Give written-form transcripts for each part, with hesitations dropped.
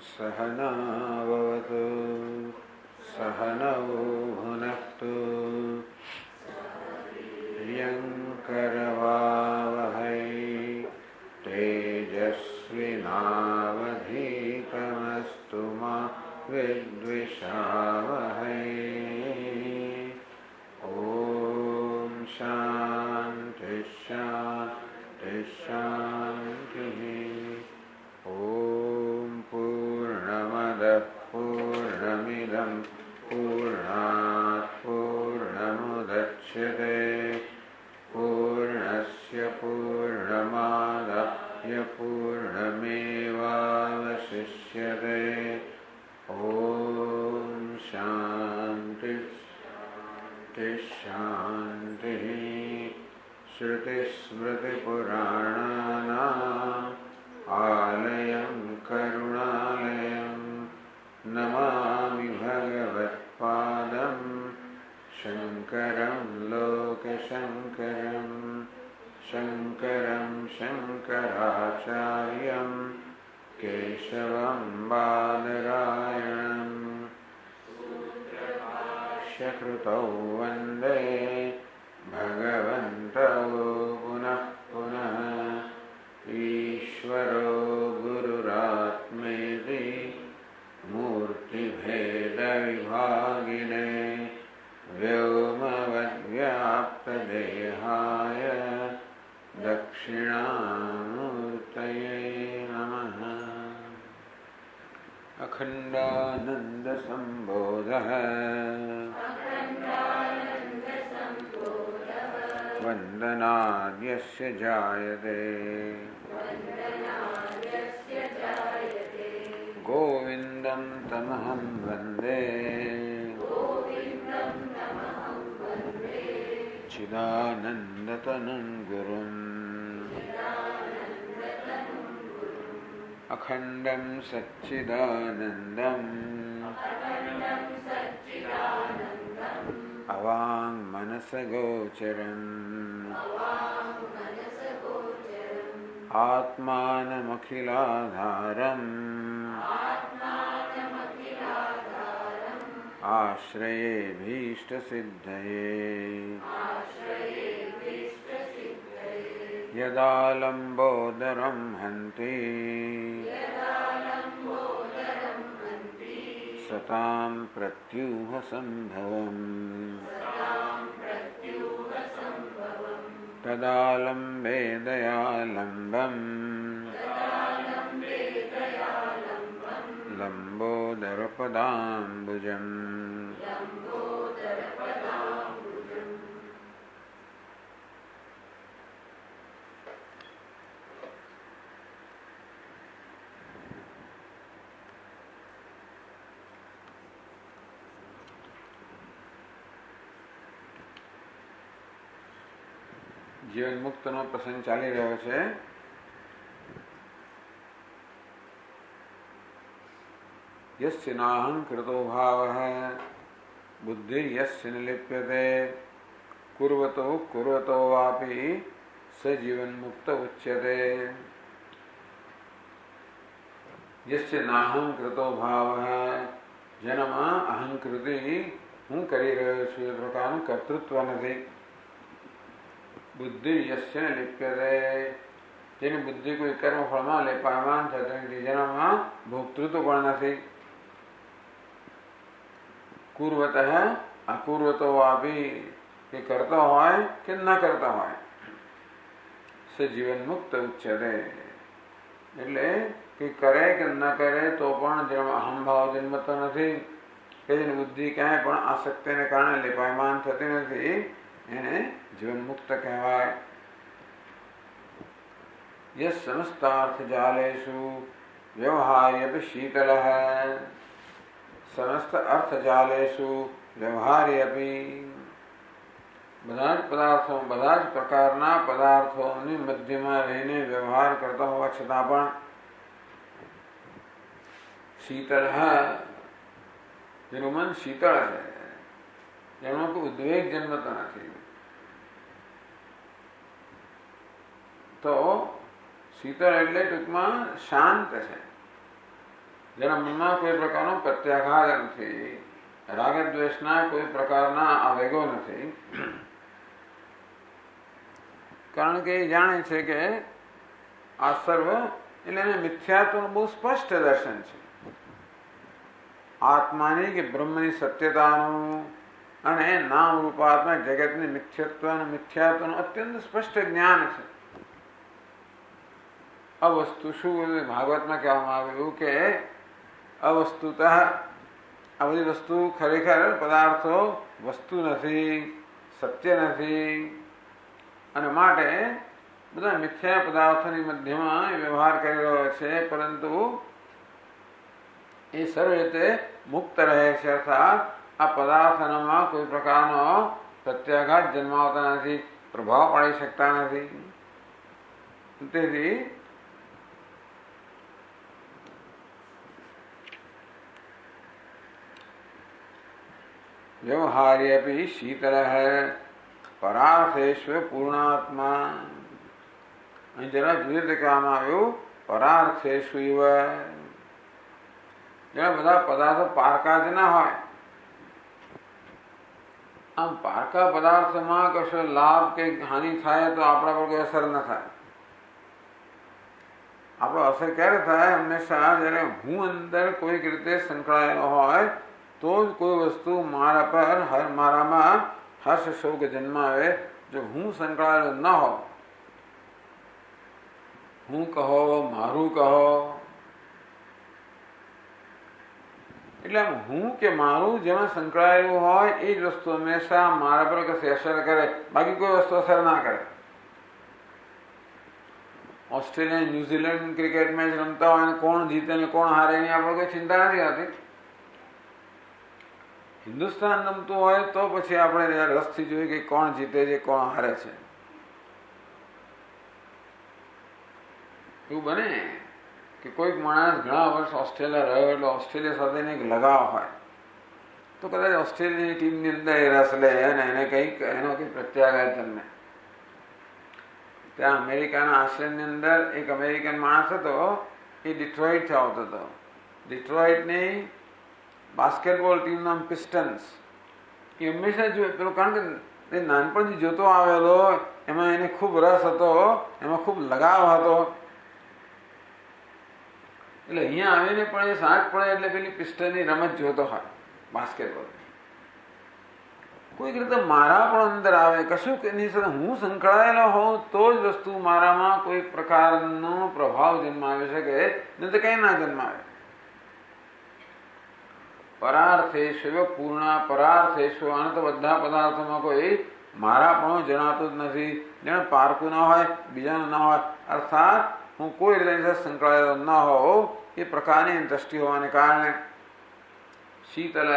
सहनावतु सहनौ भुनक्तु यंकरवावहै तेजस्विनावधीतमस्तु मा विद्विषावहै। ओम शांति शांति शांतिः। ओम पूर्णमदः पूर्णमिदं पूर्णात् पूर्णमुदच्यते पूर्णस्य पूर्णमादाय पूर्णमेवावशिष्यते। ओम शांति शांतिः। श्रुतिस्मृतिपुराणानाम् आलयं करुणालयं नमामि भगवत्पादं शङ्करं लोकशङ्करं शङ्करं शङ्कराचार्यं केशवं बादरायणं सूत्रभाष्यकृतौ वन्दे भगवन्तौ पुनः पुनः। ईश्वरो गुरुरात्मेति मूर्तिभेदविभागिने व्योमवद्व्याप्तदेहाय दक्षिणामूर्तये नमः। अखण्डानन्दसम्बोधः वन्दनाद्यस्य जायते गोविन्दं तमहं वन्दे चिदानन्दतनुं गुरुम् अखण्डं सच्चिदानन्दम् अवाङ्मनसगोचरम् आत्मानमखिलाधारम् आश्रयेभीष्टसिद्धये यदालम्बोदरं हन्ति सतां प्रत्यूहसम्भवम् तदालम्बे दयालम्बम् लम्बोदरपदाम्बुजम् जीवन मुक्तનો પ્રસંગ ચાલી રહ્યો છે। यस्य नाहंकृतो भावः बुद्धिर्यस्य न लिप्यते कुर्वतो वापि स जीवन मुक्त उच्यते। यस्य नाहंकृतो भावः જેનામાં અહંકૃતિ હું કરી રહ્યો છું એ પ્રકારનું કર્તૃત્વ નથી। बुद्धि यस्य न लिप्यते જેની બુદ્ધિ કોઈ કર્મફળમાં લેપાયમાન થતી નથી, જેનામાં ભોક્તૃત્વ પણ નથી। કુર્વતઃ અકુર્વતો વાપી કે કરતો હોય કે ન કરતો હોય સ જીવન મુક્ત ઉચ્યતે એટલે કે કરે કે ન કરે તો પણ જેમાં અહંભાવ જન્મતો નથી કે જેની બુદ્ધિ ક્યાંય પણ આસક્તિને કારણે લેપાયમાન થતી નથી એને जीवन मुक्त कहवाय। यह समस्तार्थ जालेषु व्यवहार्यपि शीतलः समस्त अर्थ जालेषु व्यवहार्यपि બધા જ પદાર્થો, બધા જ પ્રકારના પદાર્થોની મધ્યમાં રહીને વ્યવહાર કરતા હોવા છતાં પણ શીતળ, જેનું મન શીતળ છે, જેમાં કોઈ ઉદ્વેગ જન્મતો નથી, તો શીતળ એટલે ટૂંકમાં શાંત છે, જેના મનમાં કોઈ પ્રકારનો પ્રત્યાઘાત નથી, રાગ દ્વેષના કોઈ પ્રકારના આવેગો નથી, કારણ કે એ જાણે છે કે આ સર્વ એટલે એને મિથ્યાત્વનું બહુ સ્પષ્ટ દર્શન છે, આત્માની કે બ્રહ્મની સત્યતાનું અને નામ રૂપાત્મક જગતની મિથ્યાત્વનું અત્યંત સ્પષ્ટ જ્ઞાન છે. આ વસ્તુ શું ભાગવતમાં કહેવામાં આવ્યું કે અવસ્તુતઃ આ બધી વસ્તુ ખરેખર પદાર્થો વસ્તુ નથી, સત્ય નથી, અને માટે બધા મિથ્યા પદાર્થોની મધ્યમાં વ્યવહાર કરી રહ્યો છે, પરંતુ એ સર્વ રીતે મુક્ત રહે છે, અર્થાત આ પદાર્થોમાં કોઈ પ્રકારનો પ્રત્યાઘાત જન્માવતા નથી, પ્રભાવ પાડી શકતા નથી. તેથી व्यवहार्यपि शीतलः परार्थेष्व पूर्णात्मा. અહીં જરા જુદી રીતે કહેવામાં આવ્યું પરાર્થેષ્વ. જેના બધા પદાર્થો પારકા જ ના હોય, આમ પારકા પદાર્થમાં કશો લાભ કે હાનિ થાય તો આપણા પર કોઈ અસર ન થાય. આપણો અસર ક્યારે થાય? હંમેશા જ્યારે હું અંદર કોઈક રીતે સંકળાયેલો હોય તો જ કોઈ વસ્તુ મારામાં હર્ષ શોક જન્માવે. જો હું સંકળાયેલો ન હો, હું કહો, મારું કહો, એટલે હું કે મારું જેમાં સંકળાયેલું હોય એ જ વસ્તુ હંમેશા મારા પર કશી અસર કરે, બાકી કોઈ વસ્તુ અસર ના કરે. ઓસ્ટ્રેલિયા ન્યુઝીલેન્ડ ક્રિકેટ મેચ રમતા હોય અને કોણ જીતે ને કોણ હારે એની આપણે કોઈ ચિંતા નથી આવતી. હિન્દુસ્તાન રમતું હોય તો પછી આપણે રસથી જોઈએ કે કોણ જીતે છે, કોણ હારે છે. એવું બને કે કોઈક માણસ ઘણા વર્ષ ઓસ્ટ્રેલિયા રહ્યો એટલે ઓસ્ટ્રેલિયા સાથે એક લગાવ હોય તો કદાચ ઓસ્ટ્રેલિયાની ટીમની અંદર એ રસ લે અને એને એનો કંઈક પ્રત્યાઘાત જન્મે. ત્યાં અમેરિકાના આશ્રમની અંદર એક અમેરિકન માણસ હતો, એ ડિટ્રોઇટથી આવતો હતો. ડિટ્રોઇટની બાસ્કેટબોલ ટીમનું નામ પિસ્ટન્સ. એ હંમેશા જોયું પેલું, કારણ કે એ નાનપણથી જોતો આવેલો, એમાં એને ખૂબ રસ હતો, એમાં ખૂબ લગાવ હતો. એટલે અહીંયા આવીને પણ એ સાંજ પડે એટલે પેલી પિસ્ટનની રમત જોતો હોય, બાસ્કેટબોલ. કોઈક રીતે મારા પણ અંદર આવે, કશું એની સાથે હું સંકળાયેલો હોઉં તો જ વસ્તુ મારામાં કોઈ પ્રકારનો પ્રભાવ જન્માવી શકે, નહીં તો કંઈ ના જન્માવે. પરાર્થેશ્વ પૂર્ણ પરાર્થેશ્વ, આને તો બધા પદાર્થોમાં કોઈ મારા પણ જણાતું જ નથી, જેને પારકું ન હોય, બીજાનું ન હોય, અર્થાત હું કોઈ રીતે સંકળાયેલો ન હોઉં એ પ્રકારની દ્રષ્ટિ હોવાને કારણે શીતલ,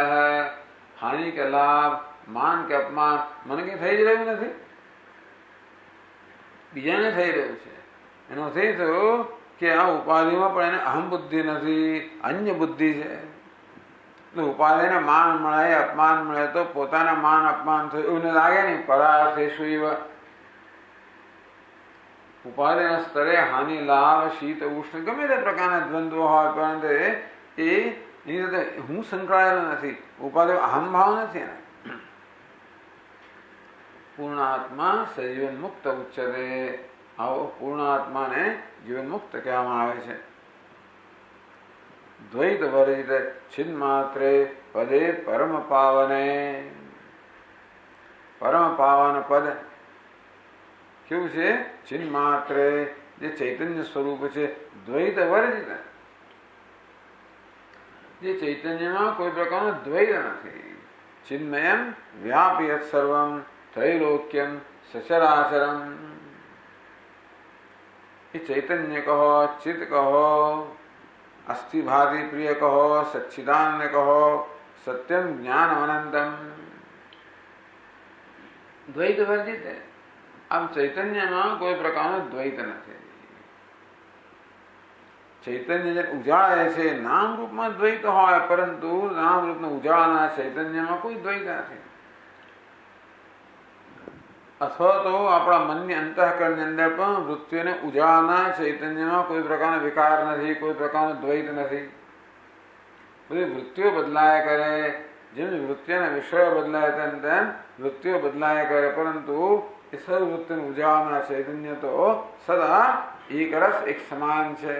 હાનિ કે લાભ, માન કે અપમાન મને કંઈ થઈ જ રહ્યું નથી, બીજાને થઈ રહ્યું છે. એનો થઈ થયો કે આ ઉપાધિમાં પણ એને અહમ બુદ્ધિ નથી, અન્ય બુદ્ધિ છે. ઉપાધિને માન મળે, અપમાન મળે તો પોતાના માન અપમાન થયું એવું લાગે નહીં. પરાર્થેષુ ઇવ, ઉપાધિના સ્તરે હાનિ લાભ, શીત ઉષ્ણ ગમે તે પ્રકારના દ્વંદ્વો હોય, પરંતુ એની સાથે હું સંકળાયેલો નથી, ઉપાધિ અહમભાવ નથી. પૂર્ણાત્મા સજીવન મુક્ત ઉચ્ચતે. આવો પૂર્ણાત્માને જીવન મુક્ત કહેવામાં આવે છે. દ્વૈત વર્જિત છિન્માત્રે પદે પરમ પાવને. પરમ પાવન પદ કેવું છે? છિન્માત્રે, જે ચૈતન્ય સ્વરૂપ છે, દ્વૈત વર્જિત, જે ચૈતન્યમાં કોઈ પ્રકારનો દ્વૈત નથી. ચિન્મયમ વ્યાપયત સર્વમ ત્રૈલોક્યમ સચરાચરમ. એ ચૈતન્ય કહો, ચિત્ત કહો, અસ્થિભાતિ પ્રિય કહો, સચ્ચિદાનંદ કહો, સત્યમ જ્ઞાન અનંતમ. દ્વૈત વર્જિત છે. આમ ચૈતન્યમાં કોઈ પ્રકારનો દ્વૈત નથી. ચૈતન્ય જે ઉજાળે છે નામ રૂપમાં દ્વૈત હોય, પરંતુ નામ રૂપને ઉજાળના ચૈતન્યમાં કોઈ દ્વૈત નથી. અથવા તો આપણા મનની અંતઃકરણની અંદર પણ વૃત્તિઓને ઉજાળના ચૈતન્યમાં કોઈ પ્રકારનો વિકાર નથી, કોઈ પ્રકારનો દ્વૈત નથી. બધી વૃત્તિઓ બદલાયા કરે, જેમ વૃત્તિઓના વિષયો બદલાય તેમ વૃત્તિઓ બદલાયા કરે, પરંતુ એ સર્વ વૃત્તિને ઉજાળના ચૈતન્ય તો સદા એક રસ એક સમાન છે.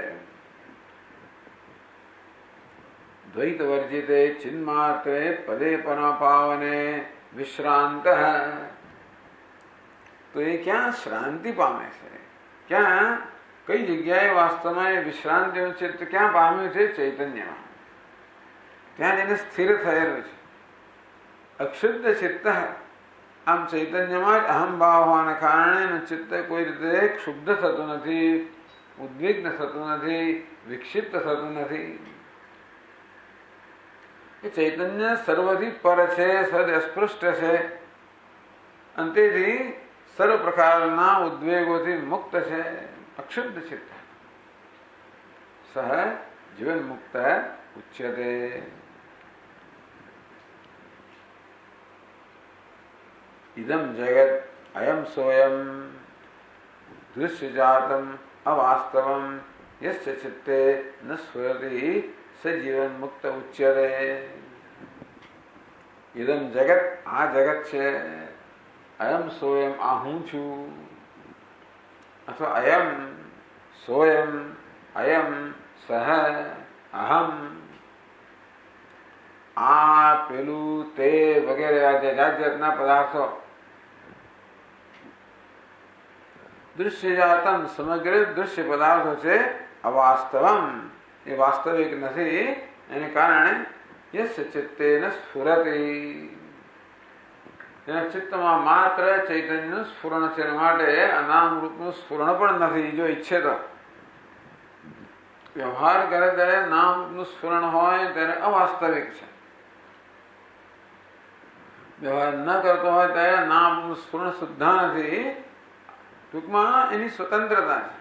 દ્વૈત વર્જિતે ચિન્માત્રે પદે પાવને વિશ્રાંત. તો એ ક્યાં શ્રાંતિ પામે છે? ક્યાં કઈ જગ્યાએ વાસ્તવમાં એ વિશ્રાંતિનું ચિત્ત ક્યાં પામ્યું છે? ચૈતન્યમાં. ત્યાં જઈને સ્થિર થયેલું છે. અક્ષુદ્ધ ચિત્ત. આમ ચૈતન્યમાં જ અહમ ભાવ હોવાને કારણે ચિત્ત કોઈ રીતે ક્ષુબ્ધ થતું નથી, ઉદ્વિગ્ન થતું નથી, વિક્ષિપ્ત થતું નથી. એ ચૈતન્ય સર્વથી પર છે, સદ અસ્પૃષ્ટ છે, અને તેથી સર્વ પ્રકારના ઉદ્વેગોથી મુક્ત છે. અક્ષુબ્ધ ચિત્ત સહ જીવન મુક્ત ઉચ્યતે. ઇદમ જગત અયમ સોયમ દૃશ્ય જાતમ અવાસ્તવમ યસ્ય ચિત્તે ન સ્ફુરતિ સ જીવન મુક્ત ઉચ્યતે. ઇદમ જગત, આ જગત છે. અયમ સોયમ, આ હું છું. અથવા અયમ સોયમ, અયમ સહ, અહમ, આ પેલું તે વગેરે જાત જાતના પદાર્થો. દૃશ્ય જાતમ, સમગ્ર દૃશ્ય પદાર્થો છે. અવાસ્તવમ, એ વાસ્તવિક નથી. એને કારણે યસ્ય ચિત્તેન સ્ફુરતિ, એના ચિત્તમાં માત્ર ચૈતન્યનું સ્ફુરણ છે. માટે અનામ રૂપનું સ્ફુરણ પણ નથી. જો ઈચ્છે તો વ્યવહાર કરે ત્યારે નામ રૂપનું સ્ફુરણ હોય ત્યારે અવાસ્તવિક છે. વ્યવહાર ન કરતો હોય ત્યારે નામ રૂપનું સ્ફુરણ સુદ્ધા નથી. ટૂંકમાં એની સ્વતંત્રતા છે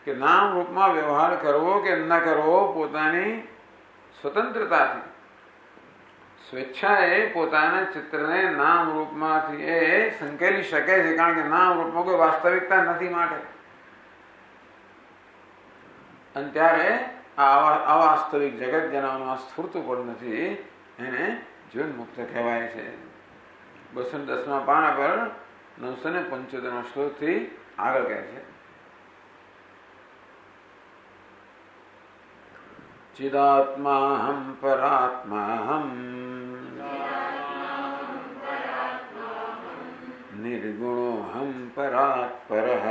કે નામ રૂપમાં વ્યવહાર કરવો કે ન કરવો પોતાની સ્વતંત્રતાથી, સ્વેચ્છાએ પોતાના ચિત્રને નામ રૂપમાંથી એ સંકેલી શકે છે. કારણ કે નામ રૂપમાં કોઈ વાસ્તવિકતા નથી. માટે અને ત્યારે આ અવાસ્તવિક જગત જેનામાં સ્ફૂર્તું પણ નથી, એને જીવન મુક્ત કહેવાય છે. 210મા પાના પર 975 શ્લોકથી આગળ કહે છે. ચિદાત્માહમ પરાત્માહમ નિર્ગુણોહમ પરાત્પરઃ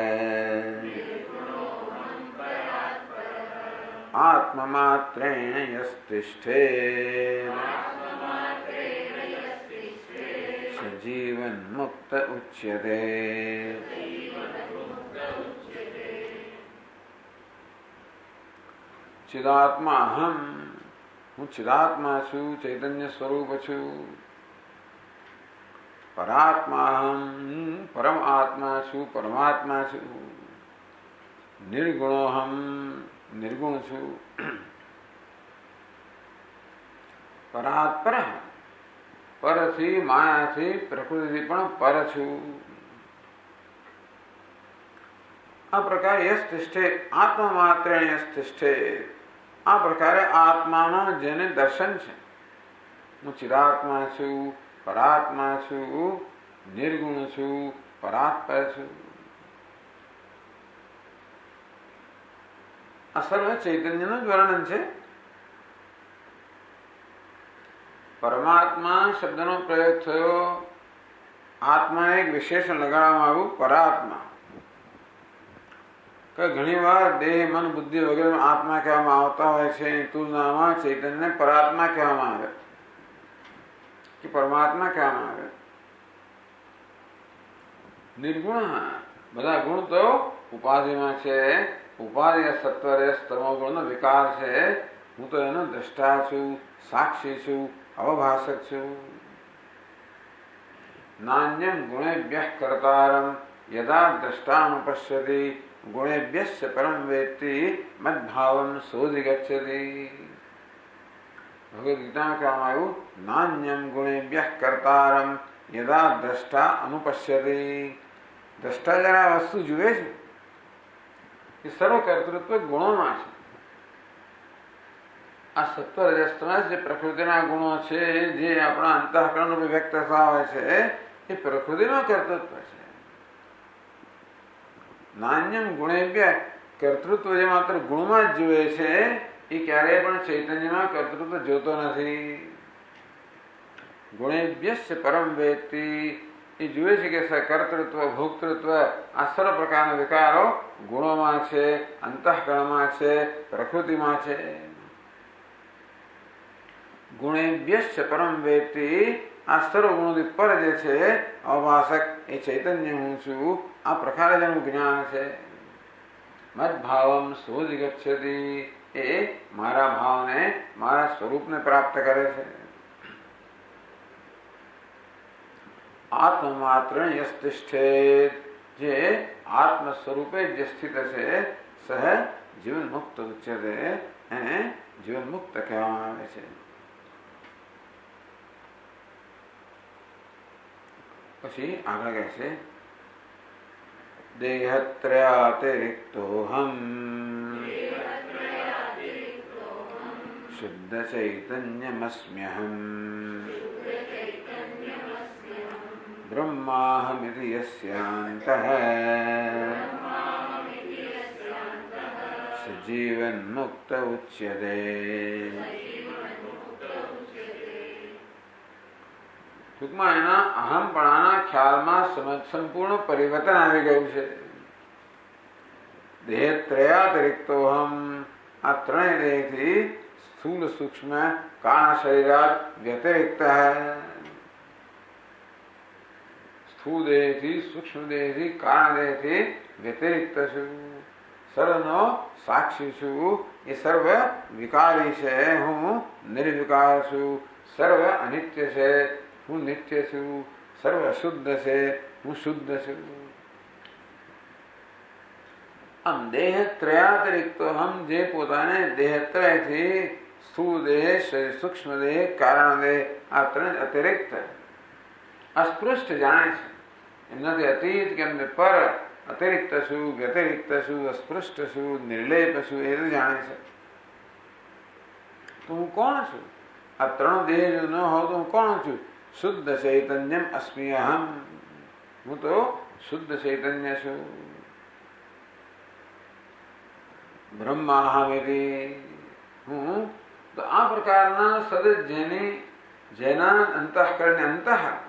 આત્મમાત્રેણ યસ્તિષ્ઠેત સજીવન મુક્ત ઉચ્યતે. ચિદાત્મા અહમ, હું ચિદાત્મા છું, ચૈતન્ય સ્વરૂપ છું. પરાત્મા અહમ, પરમ આત્મા છું, પરમાત્મા છું. નિર્ગુણોહમ, નિર્ગુણ છું. પરાત્પર, પરથી માયાથી પ્રકૃતિથી પણ પર છું. આ પ્રકારે યશ તિષ્ઠે આત્મમાત્રેણ યશ તિષ્ઠે, આ પ્રકારે આત્મામાં જેને દર્શન છે, હું ચિરાત્મા છું, પરાત્મા છું, નિર્ગુણ છું, પરાત્પર છું. આ સર્વ ચૈતન્યનું જ વર્ણન છે. પરમાત્મા શબ્દનો પ્રયોગ થયો, આત્માને એક વિશેષણ લગાડવામાં આવ્યું, પરાત્મા. કે ઘણી વાર દેહ, મન, બુદ્ધિ વગેરે આત્મા કહેવામાં આવતા હોય છે. તુલનામાં ચૈતન્યને પરાત્મા કહેવામાં આવે કે પરમાત્મા કહેવામાં આવે. નિર્ગુણ, બધા ગુણ તો ઉપાધિમાં છે. ઉપાધિ સત્વરે સ્તમો ગુણનો વિકાર છે. હું તો એનો દ્રષ્ટા છું, સાક્ષી છું, અવભાષક છું. नान्यं गुणेभ्यः कर्तारं यदा द्रष्टानुपश्यति गुणेभ्यश्च परं वेत्ति मद्भावं सोऽधिगच्छति। भगवद गीता में क्या आयु? नान्यं गुणेभ्यः कर्तारं यदा द्रष्टा अनुपश्यति। દ્રષ્ટા જરા વસ્તુ જુએ છે એ સર્વ કર્તૃત્વ ગુણોમાં છે. આ સત્વ રજસ્તમાં જે પ્રકૃતિના ગુણો છે જે આપણા અંતઃકરણ રૂપે વ્યક્ત થતા હોય છે એ પ્રકૃતિનું કર્તૃત્વ છે. નાન્યમ ગુણેભ્ય કર્તૃત્વ જે માત્ર ગુણમાં જ જુએ છે એ ક્યારેય પણ ચૈતન્યમાં કર્તૃત્વ જોતો નથી. ગુણેભ્યશ્ચ પરમ વેત્તિ એ જુએ છે કે કર્તૃત્વ ભોક્તૃત્વ આ સર્વ પ્રકારના વિકારો ગુણોમાં છે, અંતઃકરણમાં છે, પ્રકૃતિમાં છે. ગુણેભ્યશ્ચ પરમ વેત્તિ આ સર્વ ગુણોથી પર જે છે અભાસક એ ચૈતન્ય હું છું આ પ્રકારે જેનું જ્ઞાન છે. મદભાવમ સોऽધિગચ્છતિ એ મારા ભાવને મારા સ્વરૂપને પ્રાપ્ત કરે છે. આત્મમાત્ર યસ્તિષ્ઠેત જે આત્મ સ્વરૂપે જે સ્થિત છે સહ જીવન મુક્ત ઉચ્યતે એને જીવન મુક્ત કહેવામાં આવે છે. પછી આગળ કહે છે દેહત્રયાતિરિક્તોહમ શુદ્ધ ચૈતન્યમસ્મ્યહમ ब्रह्माहमिति यस्यान्तः स जीवन्मुक्त उच्यते. ટૂંકમાં એના અહમપણાના ખ્યાલમાં સંપૂર્ણ પરિવર્તન આવી ગયું છે. દેહત્રયાતિરિક્તોહમ આ ત્રણેય દેહથી સ્થૂલ સૂક્ષ્મ કારણ શરીરાત વ્યતિરિક્ત સ્થૂળ દેહથી સૂક્ષ્મ દેહથી કારણ દેહથી વ્યતિરિક્ત છું. સર્વનો સાક્ષી છું. એ સર્વ વિકારી છે, હું નિર્વિકાર છું. સર્વ અનિત્ય છે, હું નિત્ય છું. સર્વ અશુદ્ધ છે, હું શુદ્ધ છું. આમ દેહત્રયાતિરિક્તો હમ જે પોતાને દેહત્રયથી સ્થૂળ દેહ, સૂક્ષ્મ દેહ, કારણ દેહ આ ત્રણ અતિરિક્ત અસ્પૃષ્ટ જાણે છે. એમનાથી અતીત કે એમને પર અતિરિક્ત છું, વ્યતિરિક્ત છું, અસ્પૃષ્ટ છું, નિર્લેપ છું એ તો જાણે છે. તો હું કોણ છું? આ ત્રણ દેહ જો ન હોય તો હું કોણ છું? શુદ્ધ ચૈતન્યમ અસ્મિ અહમ. હું તો શુદ્ધ ચૈતન્ય છું. બ્રહ્માહમિતિ હું તો આ પ્રકારના સદા જેના અંતઃકરણની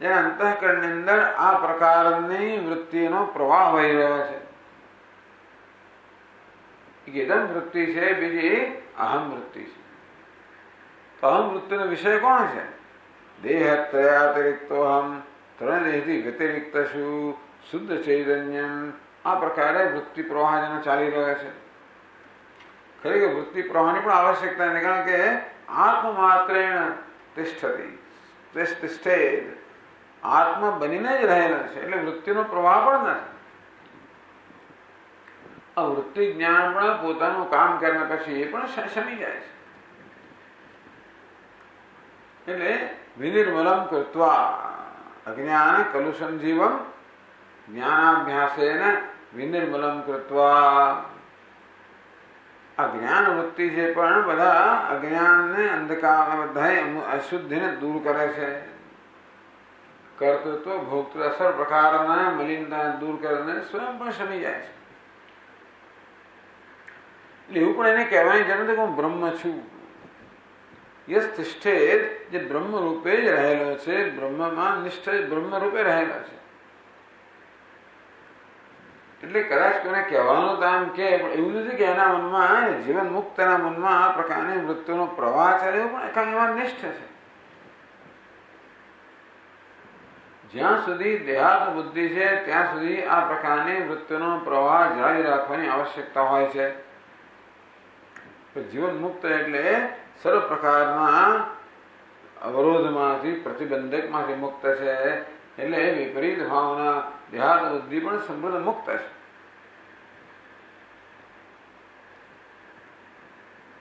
જેના અંતઃકરણની અંદર આ પ્રકારની વૃત્તિનો પ્રવાહ વહી રહ્યો છે. એકદમ વૃત્તિ છે, બીજી અહમ વૃત્તિ છે. તો અહમ વૃત્તિનો વિષય કોણ છે? દેહત્રયાતિરિક્તો અહમ, ત્રણ દેહથી વ્યતિરિક્ત છું, શુદ્ધ ચૈતન્યમ. આ પ્રકારે વૃત્તિ પ્રવાહ જેનો ચાલી રહ્યો છે. ખરેખર વૃત્તિ પ્રવાહની પણ આવશ્યકતા નથી, કારણ કે આત્મમાત્રેણ તિષ્ઠતિ તિષ્ઠેત આત્મા બનીને જ રહેલો છે એટલે વૃત્તિનો પ્રવાહ પણ નથી. આ વૃત્તિ જ્ઞાન પણ પોતાનું કામ કર્યા પછી એ પણ શમી જાય છે. એટલે વિનિર્મલમ કૃત્વા અજ્ઞાન કલુષમ જીવમ જ્ઞાનાભ્યાસેન વિનિર્મલમ કૃત્વા. આ જ્ઞાન વૃત્તિ છે પણ બધા અજ્ઞાનને અંધકાર બધા અશુદ્ધિને દૂર કરે છે. કર્તૃત્વ ભોક્તૃ અસર પ્રકારના મલિનતા દૂર કરીને સ્વયં પણ શમી જાય છે. એટલે એવું પણ એને કહેવાની જરૂર નથી કે હું બ્રહ્મ છું. યસ તિષ્ઠેત જે બ્રહ્મ રૂપે જ રહેલો છે, બ્રહ્મમાં નિષ્ઠ બ્રહ્મ રૂપે રહેલો છે. એટલે કદાચ કોઈને કહેવાનું તો આમ કે એવું નથી કે એના મનમાં જીવન મુક્તના મનમાં આ પ્રકારની વૃત્તિનો પ્રવાહ ચાલે એવું પણ એકાંત એમાં નિષ્ઠ છે. જ્યાં સુધી દેહાત્મ બુદ્ધિ છે ત્યાં સુધી આ પ્રકારની વૃત્તિનો પ્રવાહ જાળવી રાખવાની આવશ્યકતા હોય છે. જીવન મુક્ત એટલે સર્વ પ્રકારના અવરોધમાંથી પ્રતિબંધકમાંથી મુક્ત છે. એટલે વિપરીત ભાવના દેહાદ બુદ્ધિ પણ સંપૂર્ણ મુક્ત છે.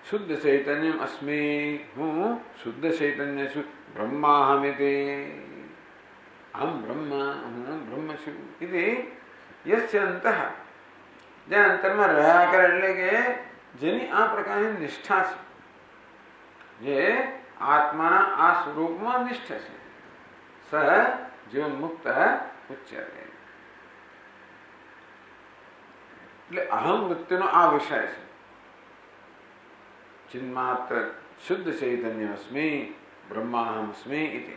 શુદ્ધ ચૈતન્યમ અસ્મિ, હું શુદ્ધ ચૈતન્ય છું. બ્રહ્માહમિતિ, અહમ બ્રહ્મ, હું બ્રહ્મ છું. ઇતિ યસ્ય અંતઃ, જે અંતરમાં રહ્યા કરે, એટલે કે જેની આ પ્રકારની નિષ્ઠા છે, જે આત્માના આ સ્વરૂપમાં નિષ્ઠ છે, સ જીવન મુક્ત ઉચ્યતે. એટલે અહમ વૃત્તિનો આ વિષય છે. ચિન્માત્ર શુદ્ધ ચૈતન્યમસ્મિ બ્રહ્માહમસ્મિ ઇતિ.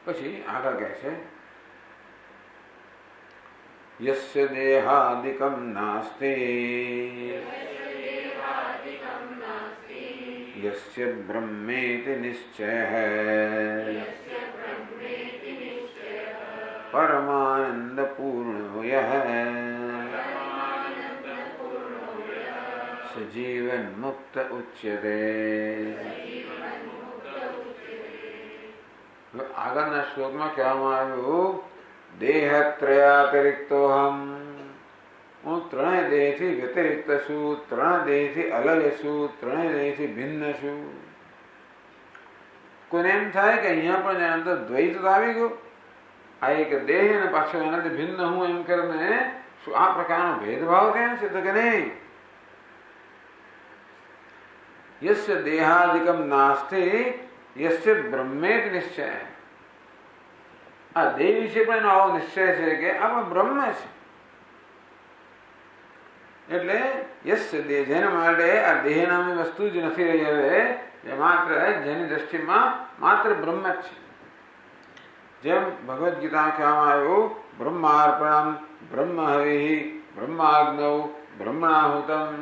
પછી આગળ કહે છે યસ્ય દેહાદિકમ નાસ્તિ यस्य ब्रह्मेति निश्चयः परमानंदपूर्णो यः स जीवन मुक्त उच्यते. આગળના શ્લોકમાં કહેવામાં આવ્યું દેહત્રયાતિરિક્તોહમ, હું ત્રણેય દેહથી વ્યતિરિક્ત છું, ત્રણ દેહથી અલગ છું, ત્રણેય દેહથી ભિન્ન છું. કોઈને એમ થાય કે અહીંયા પણ એના અંદર દ્વૈત આવી ગયો, આ એક દેહ અને પાછો એનાથી ભિન્ન હું એમ કરીને શું આ પ્રકારનો ભેદભાવ કેમ છે? તો કે નહીં, યસ્ય દેહાદિકમ નાસ્તિ યસ્ય બ્રહ્મેત નિશ્ચય. આ દેહ વિશે પણ એનો આવો નિશ્ચય છે કે આ બ્રહ્મ છે. એટલે યસ્ય દેહ, જેના માટે આ દેહ નામની વસ્તુ જ નથી રહી હવે, એ માત્ર જેની દ્રષ્ટિમાં માત્ર બ્રહ્મ જ છે. જેમ ભગવદ્ ગીતા કહેવામાં આવ્યું બ્રહ્માર્પણમ બ્રહ્મ હવિ બ્રહ્માગ્નૌ બ્રહ્મણાહુતમ.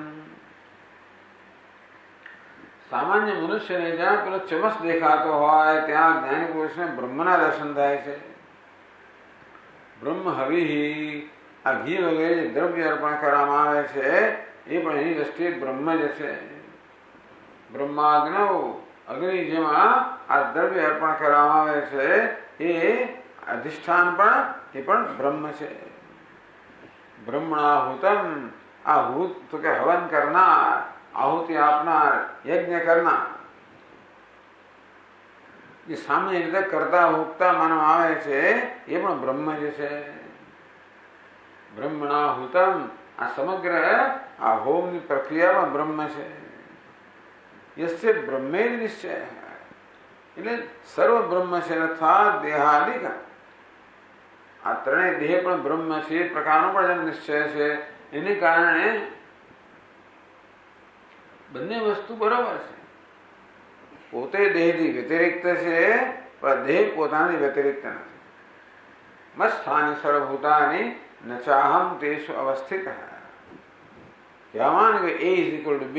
સામાન્ય મનુષ્યને જ્યાં પેલો ચમસ દેખાતો હોય ત્યાં જ્ઞાની પુરુષને બ્રહ્મના દર્શન થાય છે. બ્રહ્મ હવિ, આ ઘી વગેરે દ્રવ્ય અર્પણ કરવામાં આવે છે એ પણ એની દ્રષ્ટિએ બ્રહ્મ જ છે. બ્રહ્માગ્નૌ, અગ્નિ જેમાં આ દ્રવ્ય અર્પણ કરવામાં આવે છે એ અધિષ્ઠાન પણ એ પણ બ્રહ્મ છે. બ્રહ્મણાહુતમ, આ હૂત તો કે હવન કરનાર, આહુતિ આપનાર, યજ્ઞ કરનાર, જે સામાન્ય રીતે કરતા ભોગતા માનવામાં આવે છે એ પણ બ્રહ્મ જ છે. બ્રહ્મણાહુતમ, આ સમગ્ર આ હોમની પ્રક્રિયા પણ બ્રહ્મ છે. યસ્ય બ્રહ્મે નિશ્ચય, એટલે સર્વ બ્રહ્મ છે. અર્થાત દેહાદિક, આ ત્રણેય દેહ પણ બ્રહ્મ છે એ પ્રકારનો પણ જેમ નિશ્ચય છે. એને કારણે બંને વસ્તુ બરોબર છે. પોતે દેહથી વ્યતિરિક્ત છે પણ દેહ પોતાની વ્યતિરિક્ત નથી. મસ્થાની સર્વભૂતાની ન ચાહમ તેષુ અવસ્થિત. કહેવાનું કે A is equal to B,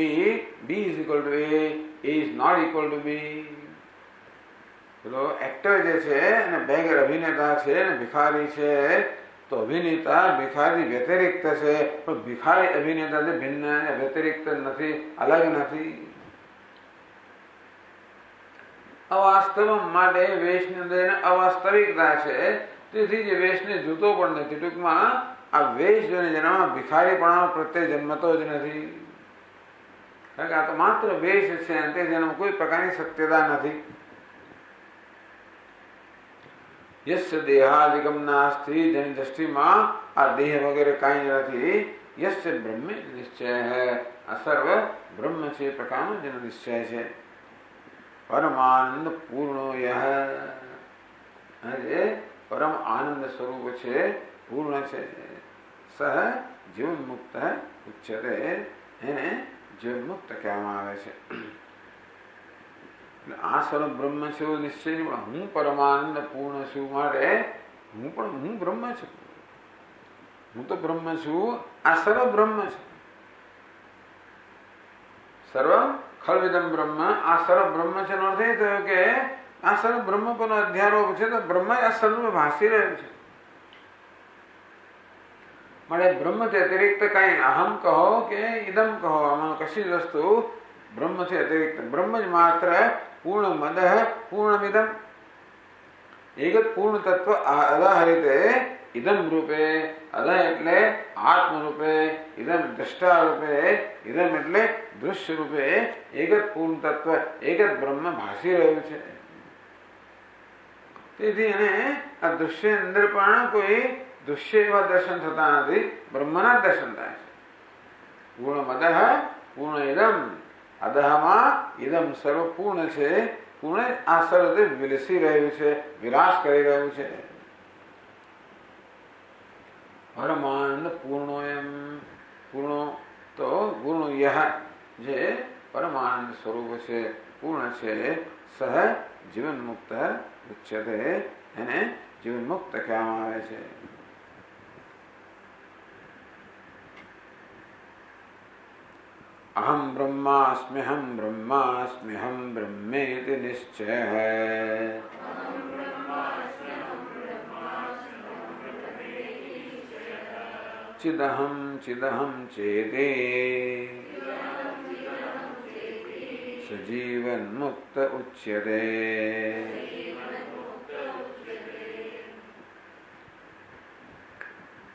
B is equal to A is not equal to B. પેલો એક્ટર જે છે અને બેગર અભિનેતા છે અને ભિખારી છે, તો અભિનેતા ભિખારી વ્યતિરિક્ત છે પણ ભિખારી અભિનેતાથી ભિન્ન વ્યતિરિક્ત નથી, અલગ નથી. અવાસ્તવ માટે વેશની અંદર અવાસ્તવિકતા છે, તેથી જે વેશને જૂતો પણ નથી. ટૂંકમાં આ વેશ જોઈને જેનામાં ભિખારીપણા પ્રત્યે જન્મતો જ નથી. કારણ કે આ તો માત્ર વેશ છે અને તે જેનામાં કોઈ પ્રકારની સત્યતા નથી. યસ્ય દેહાદિકમ નાસ્તિ, જેની દ્રષ્ટિમાં આ દેહ વગેરે કાંઈ નથી. યસ્ય બ્રહ્મે નિશ્ચય હૈ, આ સર્વ બ્રહ્મ છે એ પ્રકારનો જેનો નિશ્ચય છે. પરમાનંદ પૂર્ણો યહ, જે પરમ આનંદ સ્વરૂપ છે, પૂર્ણ છે, સહ જીવન મુક્ત ઉચ્યતે, એને જીવન મુક્ત કહેવામાં આવે છે. આ સર્વ બ્રહ્મ છે એવું નિશ્ચય, હું પરમાનંદ પૂર્ણ છું માટે હું બ્રહ્મ છું. હું તો બ્રહ્મ છું, આ સર્વ બ્રહ્મ છે. સર્વ ખલવિદમ બ્રહ્મ, આ સર્વ બ્રહ્મ છે નો અર્થ એ થયો કે આ સર્વ બ્રહ્મ પરનો અધ્યારોપ છે, તો બ્રહ્મ આ સર્વ ભાસી રહ્યું છે. માટે બ્રહ્મથી અતિરિક્ત કઈ અહમ કહો કે ઇદમ કહો, આમાં કશી જ વસ્તુ બ્રહ્મથી અતિરિક્ત, બ્રહ્મ જ માત્ર पूर्णमदः पूर्णमिदं एगत पूर्ण तत्व अदाहरिते इदम रूपे अदा એટલે આત્મ રૂપે ઇદમ દ્રષ્ટા રૂપે ઇદમ એટલે દૃશ્ય રૂપે એકત પૂર્ણ તત્વ એકત બ્રહ્મ ભાસી રહ્યું છે તેથી એને આ દૃશ્ય અંદર પણ કોઈ દૃશ્ય એવા દર્શન થતા નથી બ્રહ્મના દર્શન થાય છે પૂર્ણમદઃ પૂર્ણ ઇદમ અદહમાં ઇદમ સર્વ પૂર્ણ છે પૂર્ણ આ સર્વ વિલસી રહ્યું છે વિલાસ કરી રહ્યું છે परमानंद पूर्णोयम पूर्णो तो पूर्ण यह जे परमानंद स्वरूप से पूर्ण से सह जीवन मुक्त उच्यते એને જીવન મુક્ત કહેવામાં આવે છે अहम ब्रह्मास्म्यहम ब्रह्मास्म्यहम ब्रह्मेति निश्चयः चिदहम चिदहम चेते सजीवन मुक्त उच्यते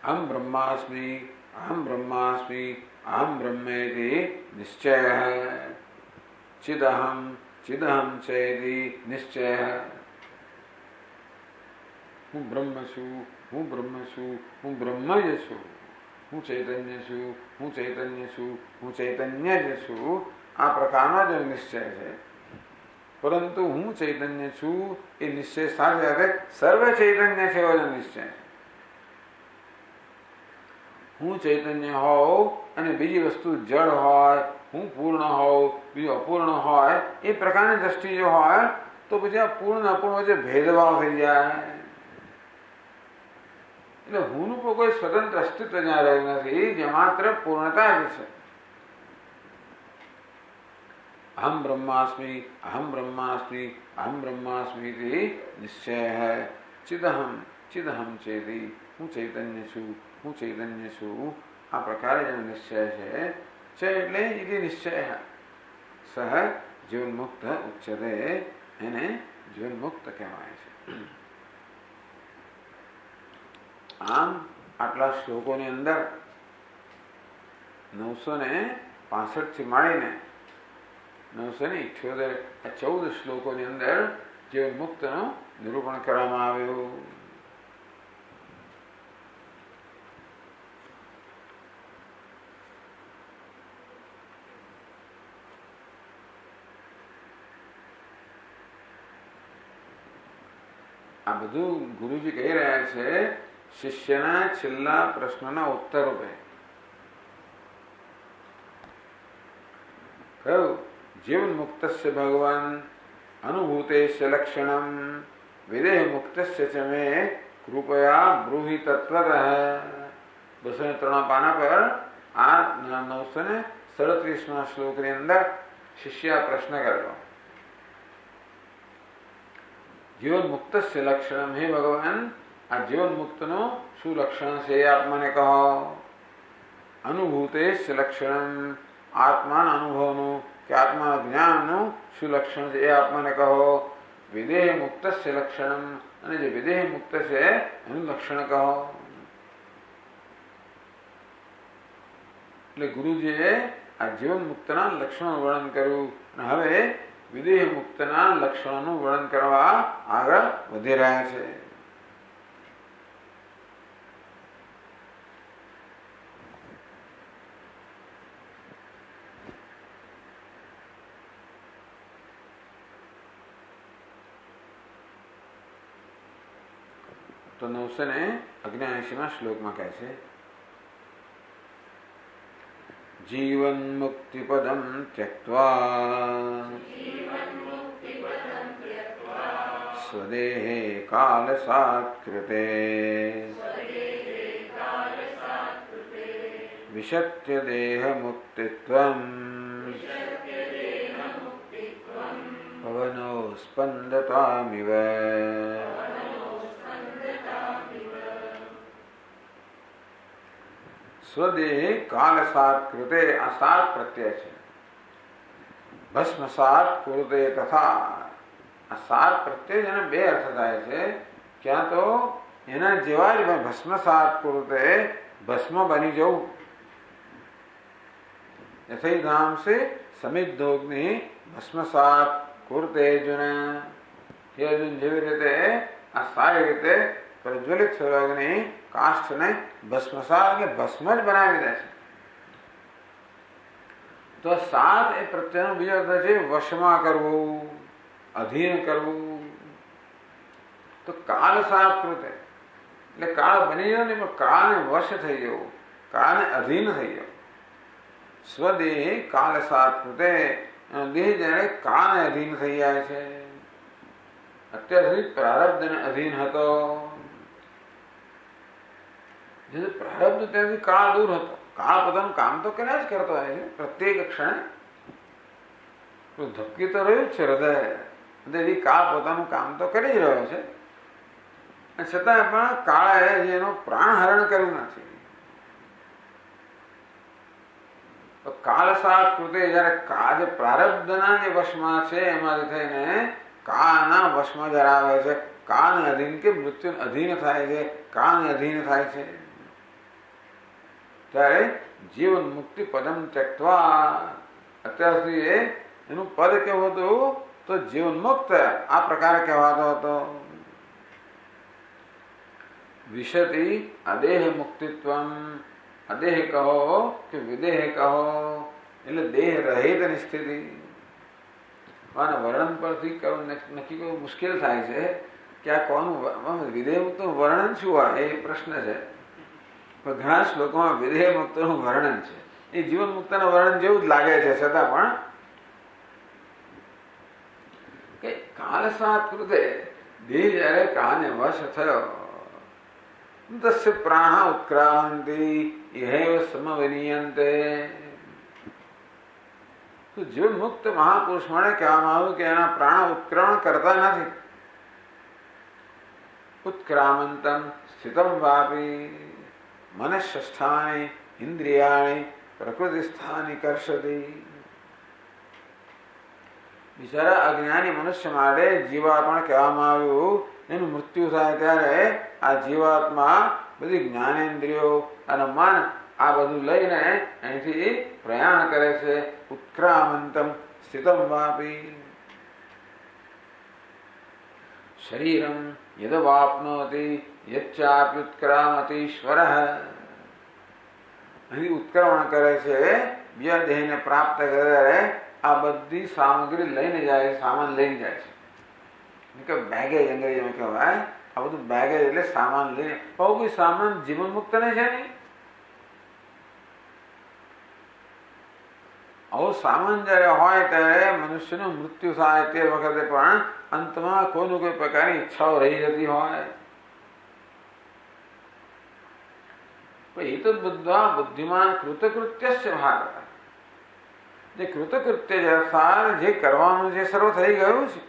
अहम ब्रह्मास्मि अहम ब्रह्मास्मि अहम ब्रह्मेति निश्चयः चिदहम चिदहम चेति निश्चयः हूँ ब्रह्म छु हूँ ब्रह्म छु हूँ ब्रह्म ज छु હું ચૈતન્ય છું હું ચૈતન્ય છું હું ચૈતન્ય જ છું આ પ્રકારનો જે નિશ્ચય છે પરંતુ હું ચૈતન્ય છું એ નિશ્ચય સાથે સાથે સર્વ ચૈતન્ય છે એવો નિશ્ચય છે હું ચૈતન્ય હોઉં અને બીજી વસ્તુ જળ હોય હું પૂર્ણ હોઉં બીજું અપૂર્ણ હોય એ પ્રકારની દ્રષ્ટિ જો હોય તો પછી આ પૂર્ણ અપૂર્ણ વચ્ચે ભેદભાવ થઈ જાય એટલે હુંનું કોઈ સ્વતંત્ર અસ્તિત્વ જ્યાં રહ્યું નથી જે માત્ર પૂર્ણતા જ છે અહમ બ્રહ્માસ્મિ અહમ બ્રહ્માસ્મિ અહમ બ્રહ્માસ્મિ નિશ્ચય હૈ ચિદહમ ચિદહમ ચેતી હું ચૈતન્ય છું હું ચૈતન્ય છું આ પ્રકારે જેનો નિશ્ચય છે એટલે એ નિશ્ચય સહ જીવન મુક્ત ઉચ્ચતે એને જીવન મુક્ત કહેવાય છે આમ આટલા શ્લોકોની અંદર 965 થી માંડીને 978 આ 14 શ્લોકોની અંદર જીવન મુક્તનું નિરૂપણ કરવામાં આવ્યું આ બધું ગુરુજી કહી રહ્યા છે शिष्यना छेल्ला प्रश्नना उत्तर रूपे जीवन मुक्तस्य भगवान अनुभूतेस्य लक्षणम विदेह मुक्तस्य च मे कृपया ब्रूहि तत्वतः 203 पाना पर आ 937 श्लोक ની અંદર શિષ્ય પ્રશ્ન કર્યો जीवन मुक्तस्य लक्षणम हे भगवान आ जीवन मुक्तनो शु लक्षण से आप મને કહો અનુભૂતેશ લક્ષણમ આત્માના અનુભવનું કે આત્માના જ્ઞાનનું શું લક્ષણ છે એ આપ મને કહો વિદેહ મુક્તસ્ય લક્ષણમ અને જે વિદેહ મુક્ત છે એનું લક્ષણ કહો એટલે ગુરુજીએ આ જીવન મુક્તના લક્ષણોનું વર્ણન કર્યું અને હવે વિદેહ મુક્તના લક્ષણોનું વર્ણન કરવા આગળ વધી રહ્યા છે तो 979 श्लोक में कैसे जीवन मुक्ति पदम त्यक्त्वा स्वदेहे कालसात्कृते विशत्य देह मुक्तित्वं पवनो स्पन्दतामिव स्वदेह काल सात कृते आ सात प्रत्यय है ભસ્મસાત કુરુતે તથા. આ સાત પ્રત્યે જેને બે અર્થ થાય છે. ક્યાં તો એના જેવા જ ભસ્મસાત કુરુતે, ભસ્મ બની જવું. યથૈ ધામ સે સમિદ્ધોગ્નિ ભસ્મસાત કુરુતે અર્જુન. હે અર્જુન, જેવી રીતે આ સારી રીતે પ્રજ્વલિત અગ્નિ કાષ્ઠને ભસ્મસાત એટલે ભસ્મ જ બનાવી દે છે. તો સાત એ પ્રત્યયનો બીજો અર્થ છે વશમાં કરવું, અધીન કરવું. તો કાળ સાત કૃતે એટલે કાળ બની ગયો ને, પણ કાળને વશ થઈ જવું, કાળને અધીન થઈ જવું. સ્વદેહ કાળ સાત કૃતે, દેહ જયારે કાળને અધીન થઈ જાય છે. અત્યાર સુધી પ્રારબ્ધને અધીન હતો. પ્રારબ્ધ ત્યાંથી કાળ દૂર હતો. કાળ પોતાનું કામ તો કર્યા જ કરતો હોય છે પ્રત્યેક ક્ષણે. ધબકી તો રહ્યું જ છે હૃદય, તેથી કાળ પોતાનું કામ તો કરી જ રહ્યો છે. છતાં પણ કાળે એનો પ્રાણ હરણ કર્યું નથી. કાળ સાત કૃતે જયારે કાળ જે પ્રારબ્ધના જે વશમાં છે એમાંથી થઈને કાળના વશમાં જયારે આવે છે, કાળને અધીન કે મૃત્યુને અધીન થાય છે, કાળને અધીન થાય છે, ત્યારે જીવન મુક્તિ પદમ ત્યક્ત્વા. અત્યાર સુધી એનું પદ કેવું હતું? તો જીવન મુક્ત આ પ્રકારે કહેવાતો હતો. વિશતિ અદેહ મુક્તિત્વમ. અદેહ કહો કે વિદેહ કહો, એટલે દેહ રહિતની સ્થિતિ. વર્ણન પરથી નક્કી કરવું મુશ્કેલ થાય છે કે આ કોનું વિદેહ મુક્તનું વર્ણન શું હોય, એ પ્રશ્ન છે. પણ ઘણા શ્લોકોમાં વિદેહ મુક્તનું વર્ણન છે. એ જીવન મુક્તના વર્ણન જેવું જ લાગે છે. છતાં પણ કે કાળ સાત કૃતે દેહ જયારે કાળને વશ થયો, તસ્ય પ્રાણ ઉત્ક્રાંતિ ઇહૈવ સમવિનિયંતે. તો જીવન મુક્ત મહાપુરુષ માટે કહેવામાં આવ્યું કે એના પ્રાણ ઉત્ક્રમણ કરતા નથી. ઉત્ક્રામંતમ સ્થિતમ વાપી મનસ્સ્થાની ઇન્દ્રિયાણી પ્રકૃતિ સ્થાની કર્ષતી. બિચારા અજ્ઞાની મનુષ્ય માટે જીવાત્મા કહેવામાં આવ્યું. એનું મૃત્યુ થાય ત્યારે આ જીવાત્મા બધી જ્ઞાનેન્દ્રિયો અને મન આ બધું લઈને અહીંથી પ્રયાણ કરે છે. ઉત્ક્રામંતમ સ્થિતમ વાપી શરીરમ યદવાપ્નોતિ યચ્ચાપ્યુત્ક્રામતીશ્વરઃ. અહીં ઉત્ક્રમણ કરે છે, બીજા દેહને પ્રાપ્ત કરે, આ બધી સામગ્રી લઈને જાય છે, સામાન લઈને જાય છે. બેગેજ અંગ્રેજીમાં કહેવાય. આ બધું બેગેજ એટલે સામાન લઈને. કોઈ સામાન જીવન મુક્ત નહીં છે નહીં. આવું સામાન જયારે હોય ત્યારે મનુષ્યનું મૃત્યુ થાય તે વખતે પણ અંતમાં કોઈનું કોઈ પ્રકારની ઈચ્છાઓ રહી જતી હોય. એ તો બધા બુદ્ધિમાન કૃતકૃત્યસ્ય ભાગ. જે કૃતકૃત્ય જસાર જે કરવાનું છે સર્વ થઈ ગયું છે.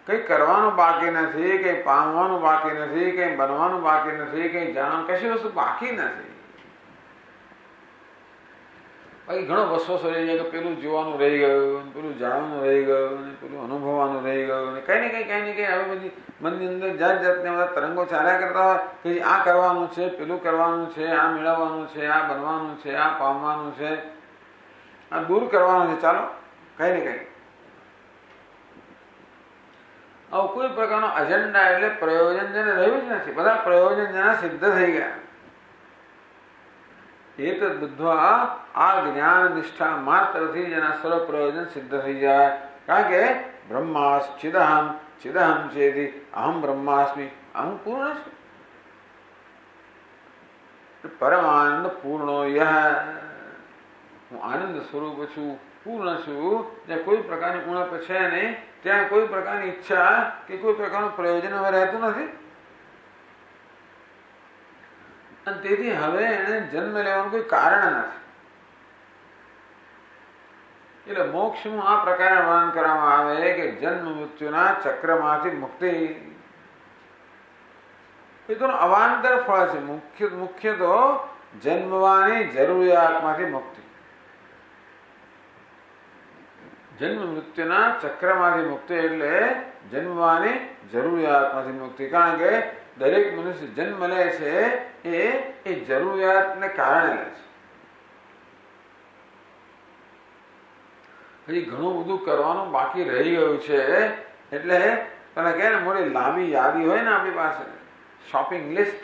કઈ કરવાનું બાકી નથી, કઈ પામવાનું બાકી નથી, કઈ બનવાનું બાકી નથી, કઈ જાણવાનું કશી વસ્તુ બાકી નથી. બાકી ઘણો વસવસો રહી જાય કે પેલું જોવાનું રહી ગયું, પેલું જાણવાનું રહી ગયું, પેલું અનુભવવાનું રહી ગયું, કઈ ને કઈ આવી બધી મનની અંદર જાત જાતને બધા તરંગો ચાલ્યા કરતા હોય કે આ કરવાનું છે, પેલું કરવાનું છે, આ મેળવવાનું છે, આ બનવાનું છે, આ પામવાનું છે, આ દૂર કરવાનું છે. ચાલો કઈ ને કઈ આવું કોઈ પ્રકારનો અજેન્ડા એટલે પ્રયોજન જેને રહ્યું જ નથી. બધા પ્રયોજન જેના સિદ્ધ થઈ ગયા. એ તો બુદ્ધવા આ જ્ઞાન નિષ્ઠા માત્રથી જેના સર્વ પ્રયોજન સિદ્ધ થઈ જાય. કારણ કે બ્રહ્માસ ચિદહમ ચિદહમ ચેતી અહમ બ્રહ્માસ્મિ, અહમ પૂર્ણ છું. પરમાનંદ પૂર્ણો યહ, હું આનંદ સ્વરૂપ છું, પૂર્ણ છું. જ્યાં કોઈ પ્રકારની ઉણપ છે નહીં, ત્યાં કોઈ પ્રકારની ઈચ્છા કે કોઈ પ્રકારનું પ્રયોજન હવે રહેતું નથી. અને તેથી હવે એને જન્મ લેવાનું કોઈ કારણ નથી. એટલે મોક્ષનું આ પ્રકારે વર્ણન કરવામાં આવે કે જન્મ મૃત્યુના ચક્રમાંથી મુક્તિ. એ તો અવાંતર ફળ છે. મુખ્ય તો જન્મવાની જરૂરિયાતમાંથી મુક્તિ. જન્મ મૃત્યુના ચક્રમાંથી મુક્તિ એટલે જન્મવાની જરૂરિયાતમાંથી મુક્તિ. કારણ કે દરેક મનુષ્ય જન્મ લે છે એ જરૂરિયાતને કારણે લે છે. હજી ઘણું બધું કરવાનું બાકી રહી ગયું છે. એટલે તને કહે ને મોટી લાંબી યાદી હોય ને આપણી પાસે, શોપિંગ લિસ્ટ,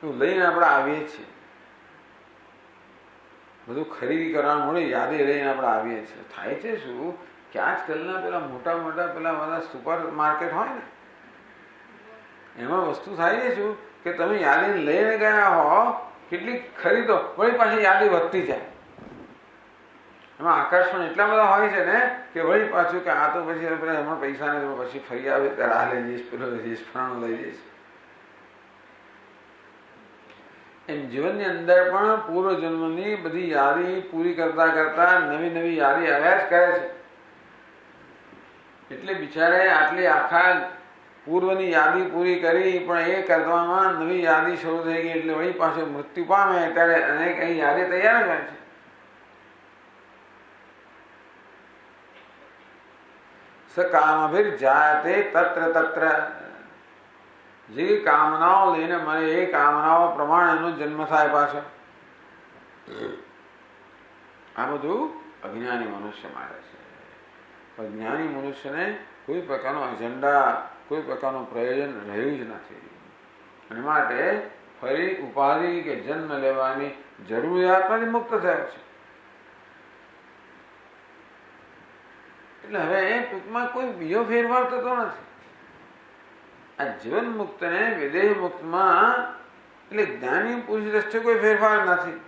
એવું લઈને આપણે આવીએ છીએ. બધું ખરીદી કરવાનું મોટી યાદી લઈને આપણે આવીએ છીએ. થાય છે શું કે આજકાલના પેલા મોટા મોટા પેલા બધા સુપર માર્કેટ હોય ને, એમાં વસ્તુ થાય છે શું કે તમે યાદી લઈને ગયા હો, કેટલીક ખરીદો, વળી પાછી યાદી વધતી જાય. એમાં આકર્ષણ એટલા બધા હોય છે ને કે વળી પાછું કે આ તો પછી એમાં પૈસા ને પછી ફરી આવે ત્યારે આ લઈ જઈશ, પેલો લઈ જઈશ, ફલાણું લઈ જઈશ. એમ જીવનની અંદર પણ પૂર્વજન્મની બધી યાદી પૂરી કરતા કરતા નવી નવી યાદી આવ્યા જ કરે છે. એટલે બિચારે આટલી આખા પૂર્વની યાદી પૂરી કરી, પણ એ કરવામાં નવી યાદી શરૂ થઈ ગઈ એટલે વળી પાછું મૃત્યુ પામે ત્યારે અનેક અહીં યાદી તૈયાર જ હોય છે. સકામભિર જાતે તત્ર તત્ર, જે કામનાઓ લઈને મને એ કામનાઓ પ્રમાણેનો જન્મ થાય પાછો. આ બધું અજ્ઞાની મનુષ્ય માટે છે. જ્ઞાની મનુષ્યને કોઈ પ્રકારનો એજન્ડા, કોઈ પ્રકારનું પ્રયોજન રહ્યું જ નથી. અને માટે ફરી ઉપાધિ કે જન્મ લેવાની જરૂરિયાતમાંથી મુક્ત થયો છે. એટલે હવે એ ટૂંકમાં કોઈ બીજો ફેરફાર થતો નથી. આ જીવન મુક્ત ને વિદેહ મુક્તમાં એટલે જ્ઞાની પુરુષ દ્રષ્ટિએ કોઈ ફેરફાર નથી.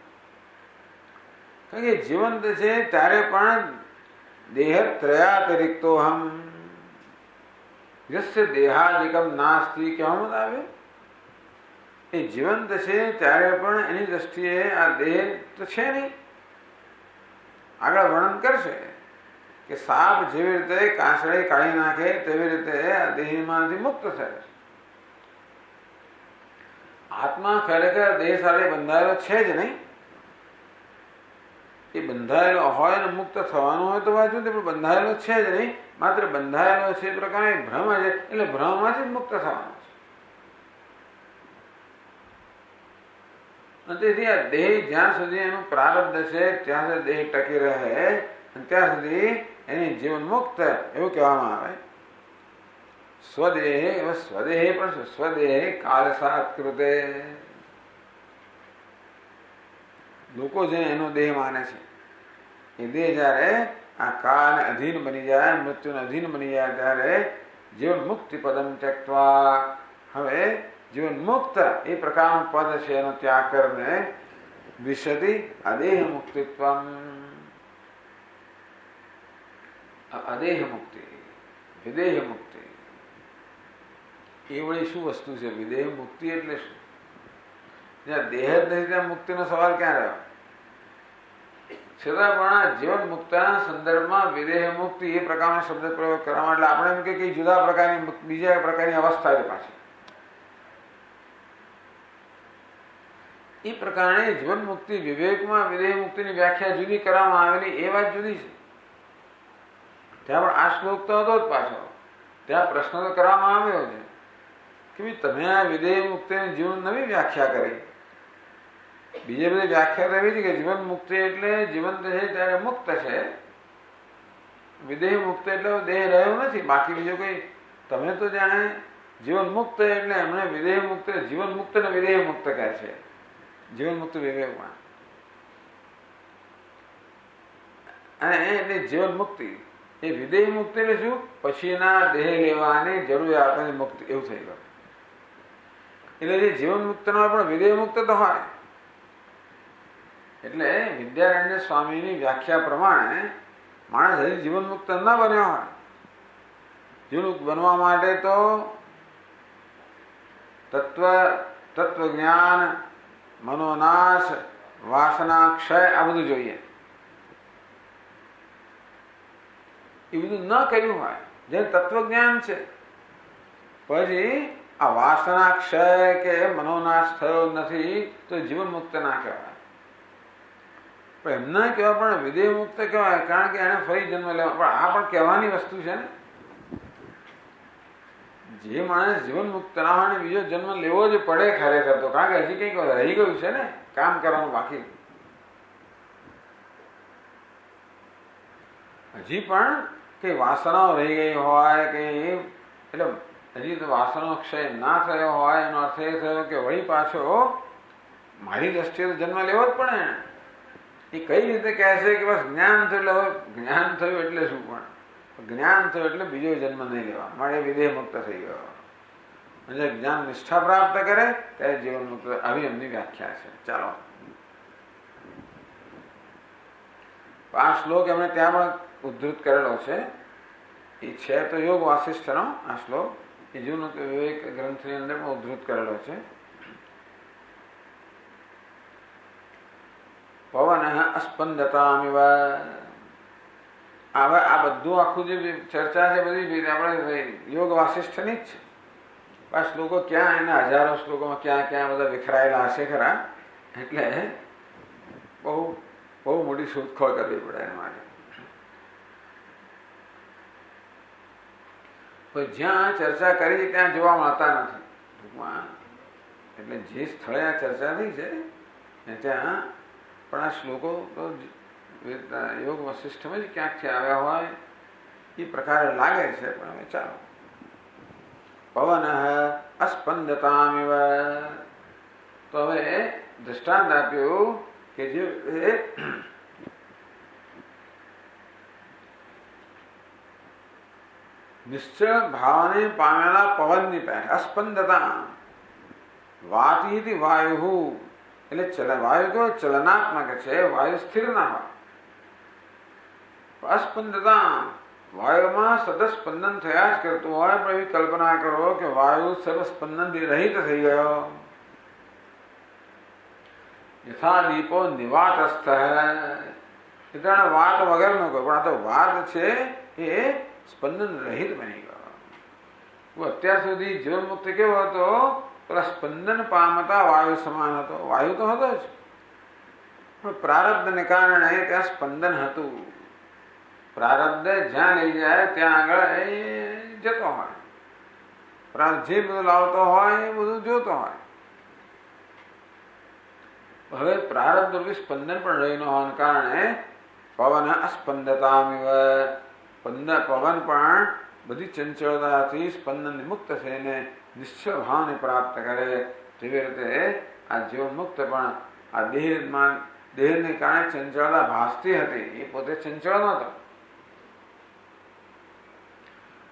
કારણ કે જીવંત છે ત્યારે પણ દેહત્રયાતિરિક્તો હમ યસ્ય દેહાદિકમ નાસ્તિ કહેવામાં આવે. એ જીવંત છે ત્યારે પણ એની દ્રષ્ટિએ આ દેહ તો છે નહીં. આગળ વર્ણન કરશે કે સાપ જેવી રીતે કાંસળી કાઢી નાખે તેવી રીતે આ દેહમાંથી મુક્ત થાય છે. આત્મા ખરેખર દેહ સાથે બંધાયેલો છે જ નહીં. એ બંધાયેલો હોય ને મુક્ત થવાનું હોય તો વાંચું, પણ બંધાયેલો છે જ નહીં. માત્ર બંધાયેલો છે એ પ્રકારે ભ્રમ છે, એટલે ભ્રમમાંથી જ મુક્ત થવાનું છે. અને તેથી આ દેહ જ્યાં સુધી એનું પ્રારબ્ધ છે ત્યાં સુધી દેહ ટકી રહે, અને ત્યાં સુધી એની જીવન મુક્ત એવું કહેવામાં આવે. સ્વદેહ સ્વદેહ પણ સ્વદેહ કાલસાત્કૃતે, લોકો જેને એનો દેહ માને છે એ દેહ જયારે આ કાળને અધીન બની જાય, મૃત્યુને અધીન બની જાય ત્યારે જીવન મુક્તિ પદમ ત્યક્ત્વા, હવે જીવન મુક્ત એ પ્રકારનું પદ છે એનો ત્યાગ કરીને વિશતિ અદેહ મુક્તિત્વમ, અદેહ મુક્તિ, વિદેહ મુક્તિ એ વળી શું વસ્તુ છે? વિદેહ મુક્તિ એટલે શું? જ્યાં દેહ જ નથી ત્યાં મુક્તિનો સવાલ ક્યાં રહ્યો? છતાં પણ જીવન મુક્તના સંદર્ભમાં વિદેહ મુક્તિ એ પ્રકારનો શબ્દ પ્રયોગ કરવા એટલે આપણે એમ કે જુદા પ્રકારની બીજા પ્રકારની અવસ્થા છે પાછી. એ પ્રકારે જીવન મુક્તિ વિવેકમાં વિદેહ મુક્તિની વ્યાખ્યા જુદી કરવામાં આવેલી એ વાત જુદી છે. ત્યાં પણ આ શ્લોક તો હતો જ પાછો, ત્યાં પ્રશ્ન તો કરવામાં આવ્યો છે કે ભાઈ તમે આ વિદેહ મુક્તિની જીવન નવી વ્યાખ્યા કરી. બીજે બધી વ્યાખ્યા તો એવી છે કે જીવન મુક્તિ એટલે જીવંત છે ત્યારે મુક્ત છે, વિદેહ મુક્ત એટલે દેહ રહ્યો નથી, બાકી બીજો કઈ. તમે તો જાણે જીવન મુક્ત એટલે એમણે વિદેહ મુક્ત, જીવન મુક્ત ને વિદેહ મુક્ત કહે છે જીવન મુક્ત વિવેકમાં. અને એટલે જીવન મુક્તિ એ વિદેહ મુક્તિ એટલે શું? પછીના દેહ લેવાની જરૂરિયાતની મુક્તિ એવું થઈ ગયું. એટલે જે જીવન મુક્ત નો પણ વિદેહ મુક્ત તો હોય. એટલે વિદ્યારણ્ય સ્વામીની વ્યાખ્યા પ્રમાણે માણસ હજી જીવન મુક્ત ન બન્યો હોય. જીવન બનવા માટે તો તત્વજ્ઞાન, મનોનાશ, વાસના ક્ષય આ બધું જોઈએ. એ બધું ન કર્યું હોય, જે તત્વજ્ઞાન છે, પછી આ વાસના ક્ષય કે મનોનાશ થયો નથી તો જીવન મુક્ત ના કહેવાય. પણ એમના કહેવા પણ વિદેહ મુક્ત કહેવાય, કારણ કે એને ફરી જન્મ લેવા. પણ આ પણ કહેવાની વસ્તુ છે ને. જે માણસ જીવન મુક્ત ના હોય ને બીજો જન્મ લેવો જ પડે ખરેખર તો, કારણ કે હજી કંઈક રહી ગયું છે ને કામ કરવાનું બાકી. હજી પણ કઈ વાસનાઓ રહી ગઈ હોય કે એટલે હજી તો વાસનાનો ક્ષય ના થયો હોય એનો અર્થ એ થયો કે વળી પાછો મારી દ્રષ્ટિએ તો જન્મ લેવો જ પડે. એ કઈ રીતે કહે છે કે બસ જ્ઞાન થયું એટલે જ્ઞાન થયું એટલે શું, પણ જ્ઞાન થયું એટલે બીજો જન્મ નહીં લેવા, મારે વિદેહ મુક્ત થઈ ગયો. અને જ્ઞાન નિષ્ઠા પ્રાપ્ત કરે ત્યારે જીવન મુક્ત, આવી એમની વ્યાખ્યા છે. ચાલો આ શ્લોક એમણે ત્યાં પણ ઉદ્ધૃત કરેલો છે. એ છે તો યોગ વાસિષ્ઠનો આ શ્લોક, એ જીવન વિવેક ગ્રંથની અંદર પણ ઉદ્ધૃત કરેલો છે. પવન અસ્પંદતામિવ. હવે આ બધું આખું જે ચર્ચા છે બધી આપણે યોગ વાસિષ્ઠની જ છે. આ શ્લોકો ક્યાં એના હજારો શ્લોકોમાં ક્યાં ક્યાં બધા વિખરાયેલા હશે ખરા, એટલે બહુ બહુ મોટી શોધખોળ કરવી પડે એના માટે. જ્યાં ચર્ચા કરી ત્યાં જોવા મળતા નથી ટૂંકમાં. એટલે જે સ્થળે આ ચર્ચા થઈ છે ત્યાં પણ આ શ્લોકો તો યોગ વશિષ્ઠમાં જ ક્યાંકથી આવ્યા હોય એ પ્રકારે લાગે છે. પણ હવે ચાલો. પવન અસ્પંદતામિવ. તો હવે દૃષ્ટાંત આપ્યું કે જે નિશ્ચળ ભાવને પામેલા પવનની પાસે અસ્પંદતા. વાતી વાયુ એટલે વાયુ તો ચલનાત્મક છે, વાયુ સ્થિર ના હોય. અસ્પંદતા વાયુમાં સતત સ્પંદન થયા જ કરતું હોય, પણ એવી કલ્પના કરો કે વાયુ સર્વ સ્પંદનથી રહિત થઈ ગયો. યથા દીપો નિવાતસ્થ. વાત વગરનો કોઈ, પણ આ તો વાત છે એ સ્પંદન રહિત બની ગયો. અત્યાર સુધી જીવન મુક્ત કેવો હતો? પેલા સ્પંદન પામતા વાયુ સમાન હતો. વાયુ તો હતો જ, પણ પ્રારબ્ધને કારણે ત્યાં સ્પંદન હતું. પ્રારબ્ધ જ્યાં લઈ જાય ત્યાં આગળ એ જતો હોય. પ્રારબ્ધ જે બધું લાવતો હોય એ બધું જોતો હોય. હવે પ્રારબ્ધ રૂપી સ્પંદન પણ રહ્યું ન હોવાને કારણે પવન અસ્પંદતામિવ. પવન પણ બધી ચંચળતાથી સ્પંદન મુક્ત થઈને નિશ્ચળ ભાવને પ્રાપ્ત કરે. તેવી રીતે આ જીવન મુક્ત પણ આ દેહને કારણે ચંચળતા ભાસતી હતી, એ પોતે ચંચળ નહોતો.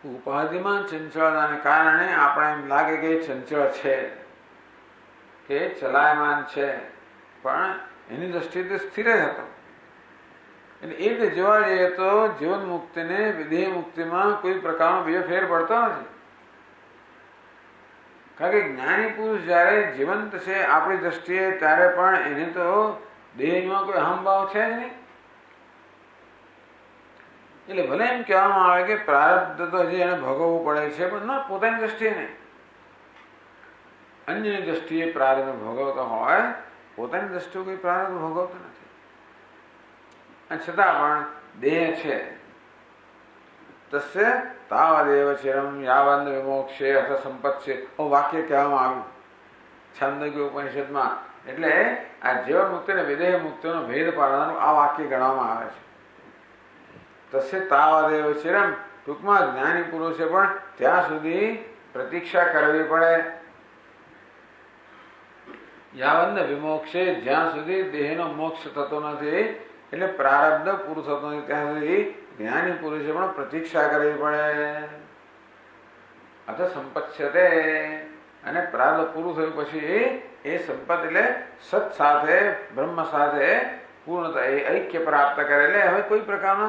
ઉપાધિમાં ચંચળતાને કારણે આપણે એમ લાગે કે ચંચળ છે કે ચલાયમાન છે, પણ એની દ્રષ્ટિએ તે સ્થિર જ હતો. એટલે એ રીતે જોવા જઈએ તો જીવન મુક્તિને વિદેહ મુક્તિમાં કોઈ પ્રકારનો બીજો ફેર પડતો નથી. કારણ કે જ્ઞાની પુરુષ જયારે જીવંત છે આપણી દ્રષ્ટિએ, ત્યારે પણ એને તો દેહમાં કોઈ અહંભાવ છે જ નહીં. એટલે ભલે એમ કહેવામાં આવે કે પ્રારબ્ધ તો હજી એને ભોગવવું પડે છે, પણ ના, પોતાની દ્રષ્ટિએ નહીં. અન્યની દ્રષ્ટિએ પ્રારબ્ધ ભોગવતો હોય, પોતાની દ્રષ્ટિએ કોઈ પ્રારબ્ધ ભોગવતો નથી. અને છતાં પણ દેહ છે. તસ્ય તાવદેવ ચિરમ યાવન્ન વિમોક્ષે અથ સંપત્સે. વાક્ય કહેવામાં આવ્યું છાંદોગ્ય ઉપનિષદમાં. એટલે આ જીવન મુક્તિ અને વિદેહ મુક્તિનો ભેદ પાડવાનું આ વાક્ય ગણવામાં આવે છે. તસ્ય તાવદેવ ચિરમ. ટૂંકમાં જ્ઞાની પુરુષે પણ ત્યાં સુધી પ્રતીક્ષા કરવી પડે. યાવન્ન વિમોક્ષે, જ્યાં સુધી દેહનો મોક્ષ થતો નથી, એટલે પ્રારબ્ધ પૂરું થતું નથી, ત્યાં સુધી જ્ઞાની પુરુષે પણ પ્રતીક્ષા કરવી પડે. અથ સંપત્સ્યતે. અને પ્રારબ્ધ પૂરું થયું પછી એ સંપત એટલે સત સાથે, બ્રહ્મ સાથે પૂર્ણતા, એ ઐક્ય પ્રાપ્ત કરે. એટલે હવે કોઈ પ્રકારનો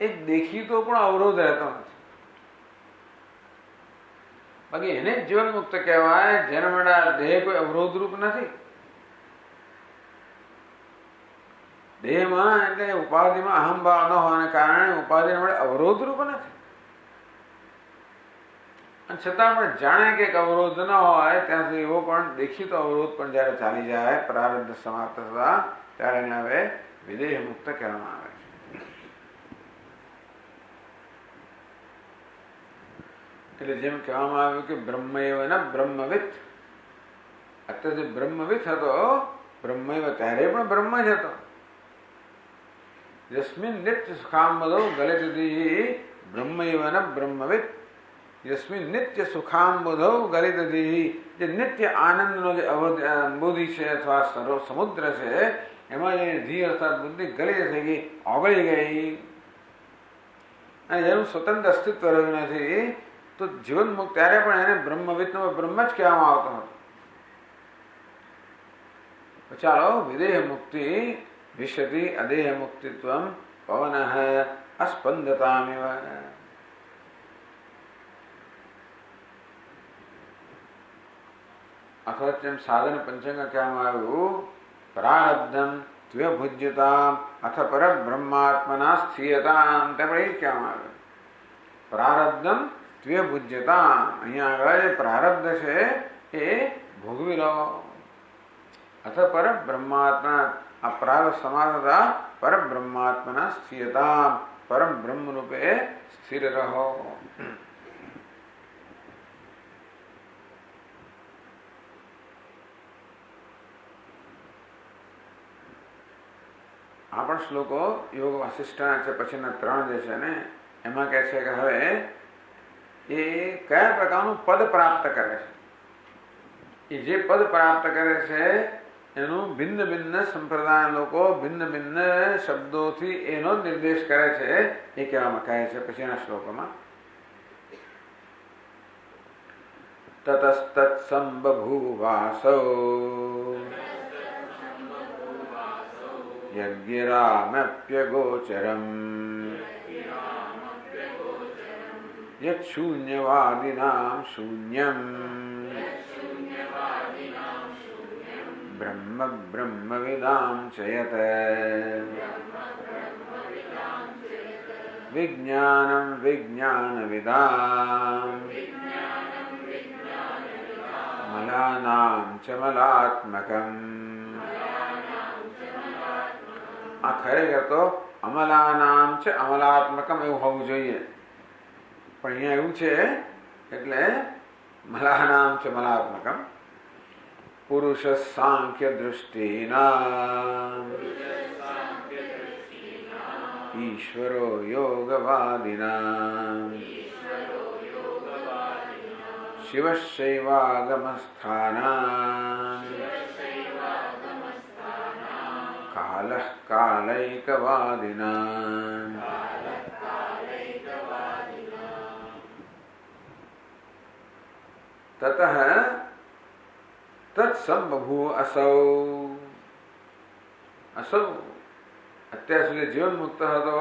એક દેખીતો પણ અવરોધ રહેતો નથી. બાકી એને જ જીવન મુક્ત કહેવાય જેના માટે દેહ કોઈ અવરોધરૂપ નથી. દેહમાં એટલે ઉપાધિમાં અહંભાવ ન હોવાને કારણે ઉપાધિ માટે અવરોધરૂપ નથી. અને છતાં પણ જાણે કે અવરોધ ન હોય ત્યાં સુધી એવો પણ દેખીતો અવરોધ પણ જયારે ચાલી જાય પ્રારબ્ધ સમાપ્ત થતા, ત્યારે એને હવે વિદેહ મુક્ત કહેવામાં આવે છે. એટલે જેમ કહેવામાં આવ્યું કે બ્રહ્મૈવ ન બ્રહ્મવિત, અત્યારે જે બ્રહ્મવિત હતો, બ્રહ્મૈવ ત્યારે પણ બ્રહ્મ જ હતો. યસ્મિન નિત્ય સુખાંબધો ગલિતધિ બ્રહ્મૈવ ન બ્રહ્મવિત, યસ્મિન નિત્ય સુખાંબધો ગલિતધિ, જે નિત્ય આનંદનો જે અંબુધિ છે અથવા સમુદ્ર છે, એમાં જે ધી અર્થાત બુદ્ધિ ગલિત થઈ ગઈ, ઓગળી ગઈ અને જેનું સ્વતંત્ર અસ્તિત્વ રહ્યું નથી, તો જીવન મુક્ત ત્યારે પણ એને બ્રહ્મવિદનો બ્રહ્મ જ કહેવામાં આવતો હતો. ચાલો, વિદેહ મુક્તિ વિશતિ અદેહ મુક્તિત્વમ પવન અસ્પંદતામિવ. અથવા જેમ સાધન પંચંગ કહેવામાં આવ્યું, પ્રારબ્ધમ ત્વ્યભુજ્યતામ અથ પરબ્રહ્માત્મના સ્થિયતામ, તે પણ એ જ કહેવામાં આવ્યું. પ્રારબ્ધમ ત્વ્યભુજ્યતામ, અહીંયા આગળ જે પ્રારબ્ધ છે એ ભોગવી લો. અથ પરબ્રહ્માત્મા, આ પ્રારબ્ધ સમાસતા પરબ્રહ્માત્મના સ્થિયતામ, પરમ બ્રહ્મ રૂપે સ્થિર રહો. આ પણ શ્લોકો યોગ વાસિષ્ઠના છે, પછીના 3 જે છે ને એમાં કહે છે કે હવે એ કયા પ્રકારનું પદ પ્રાપ્ત કરે છે. એ જે પદ પ્રાપ્ત કરે છે એનું ભિન્ન ભિન્ન સંપ્રદાય લોકો ભિન્ન ભિન્ન શબ્દોથી એનો નિર્દેશ કરે છે, એ કહેવામાં કહે છે પછીના શ્લોકોમાં. તતસ્તત્સંબભૂવાસૌ યજ્ઞરામપ્યગોચરમ યચ્છૂન્યવાદિનાં શૂન્યમ બ્રહ્મ બ્રહ્મવિદાં ચ યત વિજ્ઞાનં વિજ્ઞાનવિદાં મલાનાં ચ મલાત્મકં. આ ખરેખર તો અમલાનામ છે અમલાત્મકમ એવું હોવું જોઈએ, પણ અહીંયા એવું છે એટલે મલાનામ છે મલાત્મકમ. પુરુષ સાંખ્ય દૃષ્ટિના ઈશ્વરો યોગવાદિના શિવશૈવાગમસ્થાના કાલઃ કાલૈકવાદિના. તતઃ તત્સંબભૂ અસૌ. અસૌ અત્યાર સુધી જીવન મુક્ત હતો,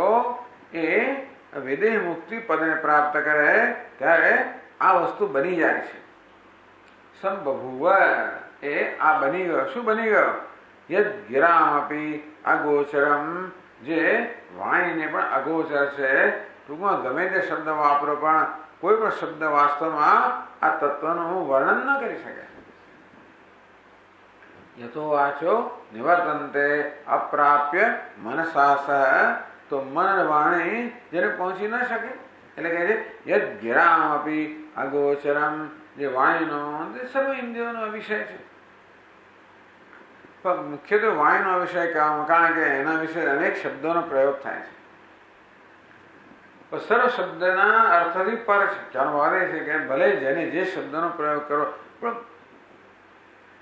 એ વિદેહ મુક્તિ પદને પ્રાપ્ત કરે ત્યારે આ વસ્તુ બની જાય છે. સંબભૂવ એ આ બની ગયો. શું બની ગયો? યદ ગિરામપી અગોચરમ, જે વાણીને પણ અગોચર છે. ટૂંકમાં ગમે તે શબ્દ વાપરો, પણ કોઈ પણ શબ્દ વાસ્તવમાં આ તત્વનું વર્ણન ન કરી શકે. યથો વાચો નિવર્તન્તે અપ્રાપ્ય મનસા સહ, તો મન વાણી જેને પહોંચી ન શકે. એટલે કહે છે યદ ગિરામપી અગોચરમ, જે વાણીનો સર્વ ઇન્દ્રિયોનો વિષય છે. પણ મુખ્યત્વે વાણીનો વિષય કહેવામાં, કારણ કે એના વિશે અનેક શબ્દોનો પ્રયોગ થાય છે. સર્વ શબ્દના અર્થથી પર છે. કહેવાનો ભાવ એ છે કે ભલે જેને જે શબ્દનો પ્રયોગ કરો, પણ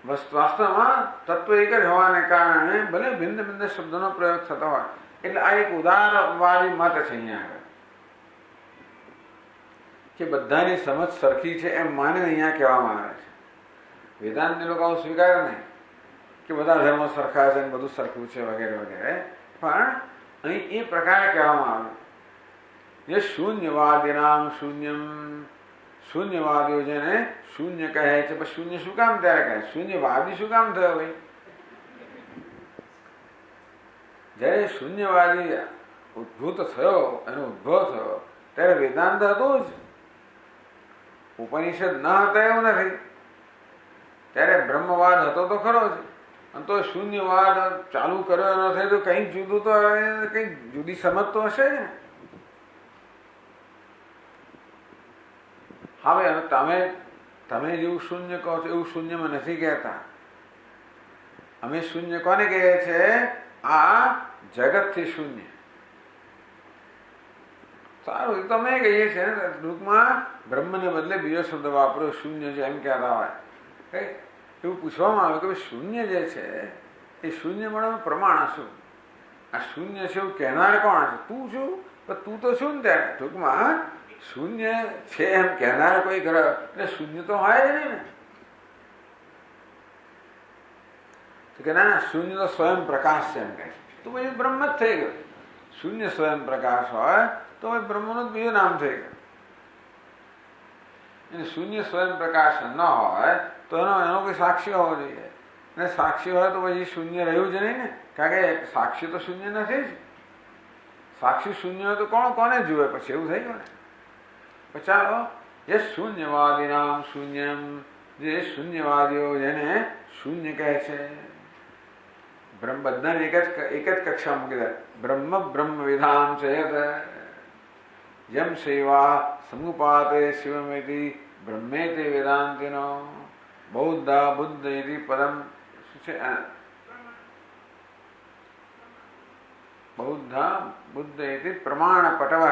વાસ્તવમાં તત્વ એક જ હોવાને કારણે ભલે ભિન્ન ભિન્ન શબ્દોનો પ્રયોગ થતો હોય. એટલે આ એક ઉદારવાદી મત છે અહીંયા આગળ, કે બધાની સમજ સરખી છે એમ માનીને અહીંયા કહેવામાં આવે છે. વેદાંતની લોકો આવું સ્વીકારે નહીં કે બધા ધર્મો સરખા છે, બધું સરખું છે વગેરે વગેરે. પણ અહીં એ પ્રકારે કહેવામાં આવ્યું. જે શૂન્યવાદીનામ શૂન્યમ, શૂન્યવાદીઓ જેને શૂન્ય કહે છે. પણ શૂન્ય શું કામ ત્યારે કહે? શૂન્યવાદી શું કામ થયો ભાઈ? જયારે શૂન્યવાદી ઉદ્ભૂત થયો, એનો ઉદ્ભવ થયો, ત્યારે વેદાંત હતું જ, ઉપનિષદ ન હતા એવું નથી. ત્યારે બ્રહ્મવાદ હતો તો ખરો જ. અને તો શૂન્યવાદ ચાલુ કર્યો નથી તો કંઈક જુદું તો કંઈક જુદી સમજ તો હશે ને. હવે તમે જેવું શૂન્ય કહો છો એવું શૂન્યમાં નથી કહેતા. અમે શૂન્ય કોને કહીએ છીએ? આ જગતથી શૂન્ય. સારું, એ તો અમે કહીએ છીએ ને. ટૂંકમાં બ્રહ્મને બદલે બીજો શબ્દ વાપરો, શૂન્ય છે એમ કહેતા હોય. કઈ એવું પૂછવામાં આવે કે શૂન્ય જે છે એ શૂન્ય મળવાનું પ્રમાણ શું? આ શૂન્ય છે એવું કહેનાર કોણ છે? તું છું. પણ તું તો શું ને ત્યારે ટૂંકમાં શૂન્ય છે એમ કહેનાર કોઈ કરે એટલે શૂન્ય તો હોય જ નહીં ને. તો કે ના, શૂન્ય તો સ્વયં પ્રકાશ છે એમ કહે. તો પછી બ્રહ્મ જ થઈ ગયો. શૂન્ય સ્વયં પ્રકાશ હોય તો બ્રહ્મનું જ બીજું નામ થઈ ગયું. અને શૂન્ય સ્વયં પ્રકાશ ન હોય તો એનો કોઈ સાક્ષી હોવો જોઈએ. અને સાક્ષી હોય તો પછી શૂન્ય રહ્યું જ નહીં ને. કારણ કે સાક્ષી તો શૂન્ય નથી જ. સાક્ષી શૂન્ય હોય તો કોને જુએ પછી? એવું થઈ ગયું ને. પછી ચાલો, એ શૂન્યવાદી નામ શૂન્યમ, જે શૂન્યવાદીઓ જેને શૂન્ય કહે છે, બ્રહ્મ બધાને એક જ કક્ષા મૂકી દે. બ્રહ્મ વિધાન છે યમ સેવા સમુપાતે શિવમેતિ બ્રહ્મેતિ વેદાંતિનો બૌદ્ધા બુદ્ધ ઇતિ પદમ. શું છે? બૌદ્ધા બુદ્ધ ઇતિ પ્રમાણ પટવ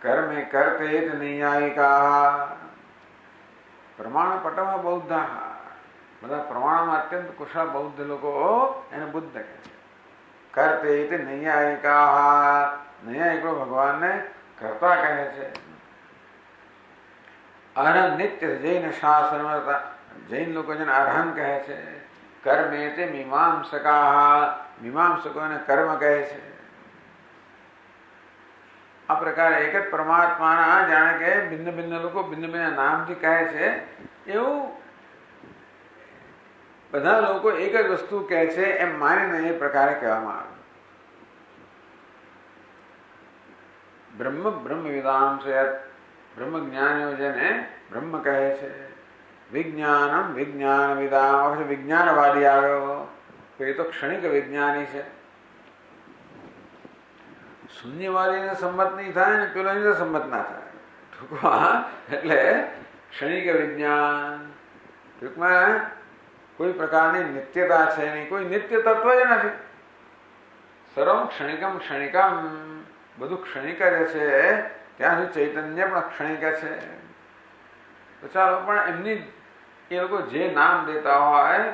કર્મે કરતે નૈયાયિકા. પ્રમાણ પટવ બૌદ્ધા, બધા પ્રમાણમાં અત્યંત કુશળ બૌદ્ધ લોકો એને બુદ્ધ કહે છે. કરતે ઇતિ નૈયાયિકા, નૈયાયિકો ભગવાનને કરતા કહે છે. અહન નિત્ય જૈન શાસન, જૈન લોકો જેને અર્હન કહે છે. કર્મે તે મીમાંસકા, મીમાંસકોને કર્મ કહે છે. આ પ્રકારે એક જ પરમાત્માના જાણે કે ભિન્ન ભિન્ન લોકો ભિન્ન ભિન્ન નામથી કહે છે, એવું બધા લોકો એક જ વસ્તુ કહે છે એમ માનીને એ પ્રકારે કહેવામાં આવે. બ્રહ્મ વિદામ છે, બ્રહ્મ જ્ઞાનીઓ જેને બ્રહ્મ કહે છે. વિજ્ઞાનમ વિજ્ઞાન વિદામ, વિજ્ઞાનવાદી આવ્યો તો એ તો ક્ષણિક વિજ્ઞાની છે. શૂન્યવાદીને સંમત નહીં થાય ને પેલો એને સંમત ના થાય. ટૂંકમાં એટલે ક્ષણિક વિજ્ઞાન, ટૂંકમાં કોઈ પ્રકારની નિત્યતા છે નહીં, કોઈ નિત્ય તત્વ જ નથી. સર્વમ ક્ષણિકમ ક્ષણિકમ, બધું ક્ષણિક જ છે. ત્યાં સુધી ચૈતન્ય પણ ક્ષણિક છે. તો ચાલો, પણ એમની એ લોકો જે નામ દેતા હોય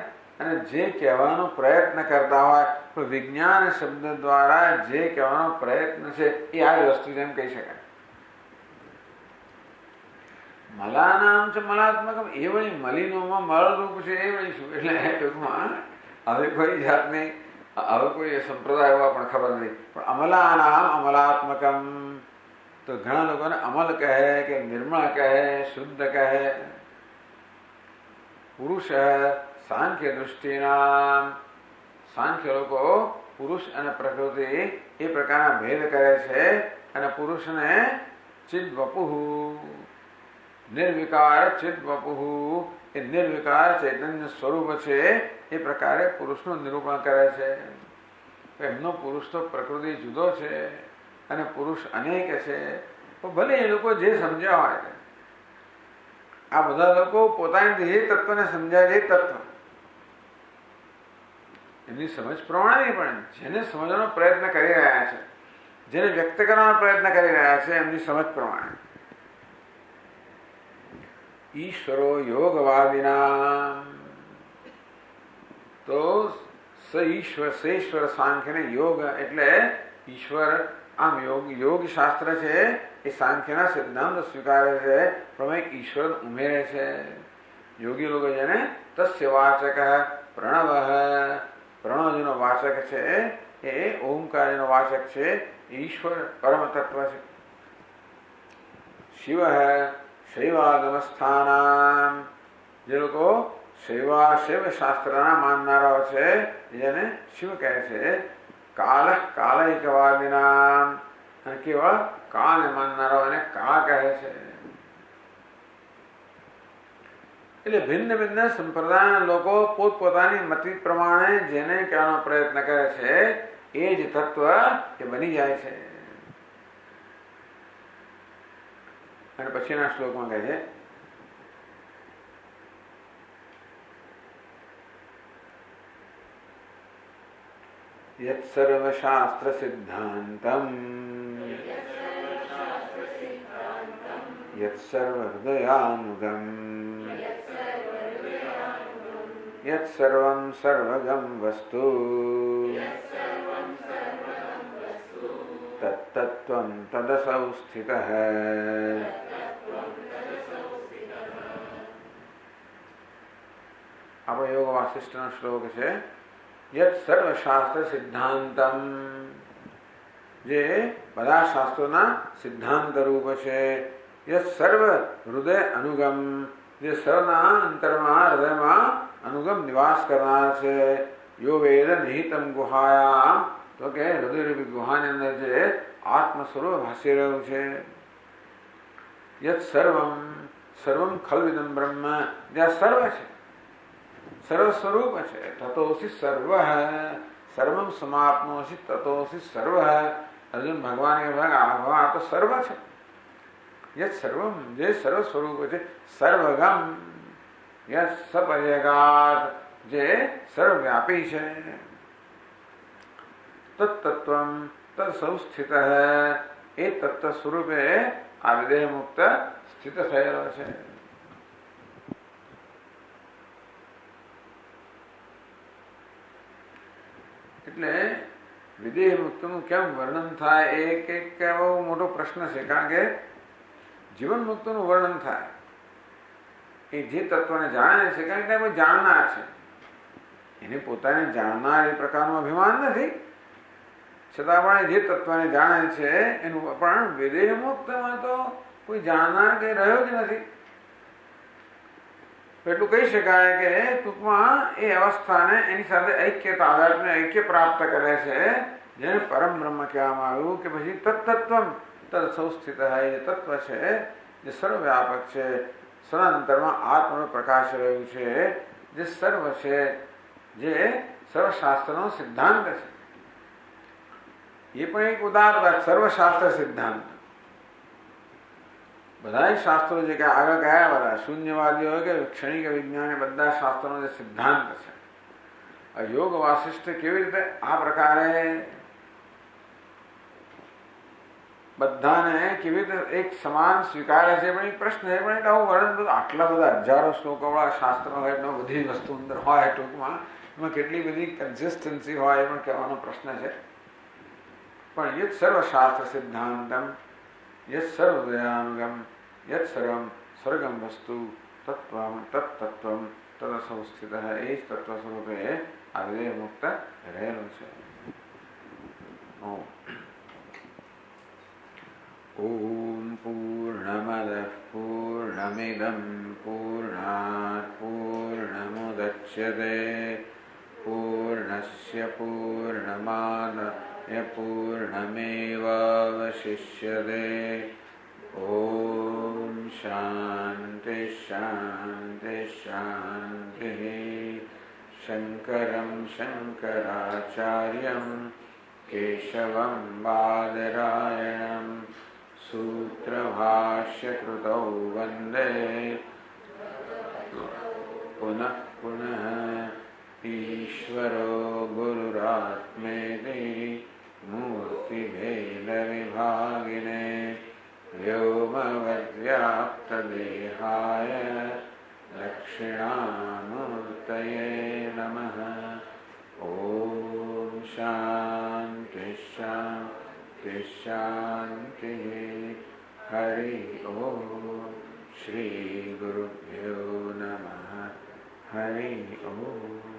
અને જે કહેવાનો પ્રયત્ન કરતા હોય તો વિજ્ઞાન શબ્દ દ્વારા જે કહેવાનો પ્રયત્ન છે એ આ વસ્તુ જેમ કહી શકાય. મલાનામ છે મલાત્મકમ, એ વળી મલિનોમાં મળરૂપ છે એ વળી શું? એટલે ટૂંકમાં હવે કોઈ જાતની હવે કોઈ સંપ્રદાય એવા પણ ખબર નથી. પણ અમલાનામ અમલાત્મકમ, તો ઘણા લોકોને અમલ કહે કે નિર્મળ કહે, શુદ્ધ કહે. પુરુષ સાંખ્ય દૃષ્ટિના, સાંખ્ય લોકો પુરુષ અને પ્રકૃતિ એ પ્રકારના ભેદ કરે છે. અને પુરુષને ચિદ વપુહુ, નિર્વિકાર ચિદ વપુહુ, એ નિર્વિકાર ચૈતન્ય સ્વરૂપ છે એ પ્રકારે પુરુષનું નિરૂપણ કરે છે. એમનો પુરુષ તો પ્રકૃતિ જુદો છે અને પુરુષ અનેક છે. તો ભલે એ લોકો જે સમજ્યા હોય, આ બધા લોકો પોતાની જે તત્વને સમજાય એ તત્વ એમની સમજ પ્રમાણે નહીં, પણ જેને સમજવાનો પ્રયત્ન કરી રહ્યા છે, જેને વ્યક્ત કરવાનો પ્રયત્ન કરી રહ્યા છે એમની સમજ પ્રમાણે. ઈશ્વરો યોગવાદિના, તો સેશ્વર સાંખ્યને યોગ એટલે ઈશ્વર. આમ યોગ શાસ્ત્ર છે એ સાંખ્યના સિદ્ધાંત સ્વીકારે છે, પણ એક ઈશ્વર ઉમેરે છે. યોગી લોકો જેને તસ્ય વાચક પ્રણવ, પ્રણવ જેનો વાચક છે એ ઓમકાર જેનો વાચક છે, ઈશ્વર પરમ તત્વ છે. શિવ શૈવાગમ સ્થાન, જે લોકો શૈવ શાસ્ત્રના માનનારાઓ છે જેને શિવ કહે છે. કાલૈકવાદિના, અને કેવળ કાળને માનનારાઓ એને કાળ કહે છે. એટલે ભિન્ન ભિન્ન સંપ્રદાયના લોકો પોતપોતાની મતિ પ્રમાણે જેને કહેવાનો પ્રયત્ન કરે છે એ જ તત્વ એ બની જાય છે. અને પછીના શ્લોકમાં કહે છે યત સર્વશાસ્ત્ર સિદ્ધાંતમ યત સર્વહૃદયાનુગમ યત સર્વં સર્વગમ વસ્તુ તત્તત્વં તદસૌ સ્થિતઃ. આપણો યોગ વાસિષ્ઠનો શ્લોક છે. યત સર્વશાસ્ત્ર સિદ્ધાંતમ, જે બધા શાસ્ત્રોના સિદ્ધાંત રૂપ છે. યત સર્વ હૃદય અનુગમ, જે સર્વના અંતરમાં હૃદયમાં અનુગમ નિવાસ કરનાર છે. યો વેદ નિહિતમ ગુહાયામ, તો કે હૃદયરૂપી ગુહાની અંદર જે આત્મ સ્વરૂપ ભાસી રહ્યું છે. યત સર્વમ, સર્વમ ખલ્વિદમ બ્રહ્મ, જ્યાં સર્વ છે, સર્વ સ્વરૂપ છે. તતોસી સર્વ, સર્વમ સમાપ્નોસી તતોસી સર્વ. અર્જુન ભગવાન કે ભગવાન આ તો સર્વ છે. યત સર્વમ, જે સર્વ સ્વરૂપ છે. સર્વગમ, યત સપર્યગાત, જે સર્વવ્યાપી છે. તત્તત્વમ તત્સૌ સ્થિત, એ તત્વ સ્વરૂપે આ વિદેહ મુક્ત સ્થિત થયેલો છે. એટલે વિદેહ મુક્તનું કેમ વર્ણન થાય એ એક એવો મોટો પ્રશ્ન છે. કારણ કે જીવન મુક્તનું વર્ણન થાય એ જે તત્વને જાણે છે, કારણ કે કોઈ જાણનાર છે, એને પોતાને જાણનાર એ પ્રકારનું અભિમાન નથી, છતાં પણ જે તત્વને જાણે છે એનું પણ વિદેહ મુક્તમાં તો કોઈ જાણનાર કે રહ્યો જ નથી. એટલું કહી શકાય કે ટૂંકમાં એ અવસ્થાને એની સાથે ઐક્ય તાદાત્મ્ય ઐક્ય પ્રાપ્ત કરે છે, જેને પરમ બ્રહ્મ કહેવામાં આવ્યું. કે પછી તત્તત્વમ તત્સૌ સ્થિત, એ તત્વ છે જે સર્વવ્યાપક છે, સર્વાંતરમાં આત્મનો પ્રકાશ રહ્યું છે, જે સર્વ છે, જે સર્વશાસ્ત્રનો સિદ્ધાંત છે. એ પણ એક ઉદાર વાત, સર્વશાસ્ત્ર સિદ્ધાંત. બધા શાસ્ત્રો જે કે આગળ ગયા, બધા શૂન્યવાદીઓ હોય કે ક્ષણિક વિજ્ઞાન, બધા શાસ્ત્રોનો જે સિદ્ધાંત છે. આ યોગ વાસિષ્ઠ કેવી રીતે આ પ્રકારે બધાને કેવી રીતે એક સમાન સ્વીકારે છે, પણ એક પ્રશ્ન છે. પણ એટલે આવું વર્ણન, આટલા બધા હજારો શ્લોકોવાળા શાસ્ત્રો હોય, એટલો બધી વસ્તુ અંદર હોય, ટૂંકમાં એમાં કેટલી બધી કન્સિસ્ટન્સી હોય એ પણ કહેવાનો પ્રશ્ન છે. પણ યત સર્વશાસ્ત્ર સિદ્ધાંતમ યત સર્વદયાનુગમ યત સર્વમ સર્ગમ વસ્તુ તત્વમ તત્તત્વમ તદસૌ સ્થિત, એ જ તત્વ સ્વરૂપે આ વિદેહ મુક્ત રહેલો છે. ઓમ પૂર્ણમદ પૂર્ણમિદમ પૂર્ણાત પૂર્ણમુદચ્યતે પૂર્ણસ્ય પૂર્ણમાદાય પૂર્ણમેવાવશિષ્યતે. ઓમ શાંતિ શાંતિ શાંતિ. શંકરં શંકરાચાર્યં કેશવં બાદરાયણં સૂત્રભાષ્યકૃતૌ વંદે પુનઃ પુનઃ. ઈશ્વરો ગુરુરાત્મેતિ મૂર્તિભેદવિભાગિને વ્યોમવદ્વ્યાપ્તદેહાય દક્ષિણામૂર્તયે નમઃ. ઓમ શાંતિ શાંતિ શાંતિ. હરિ ઓમ. શ્રી ગુરુભ્યો નમઃ. હરિ ઓમ.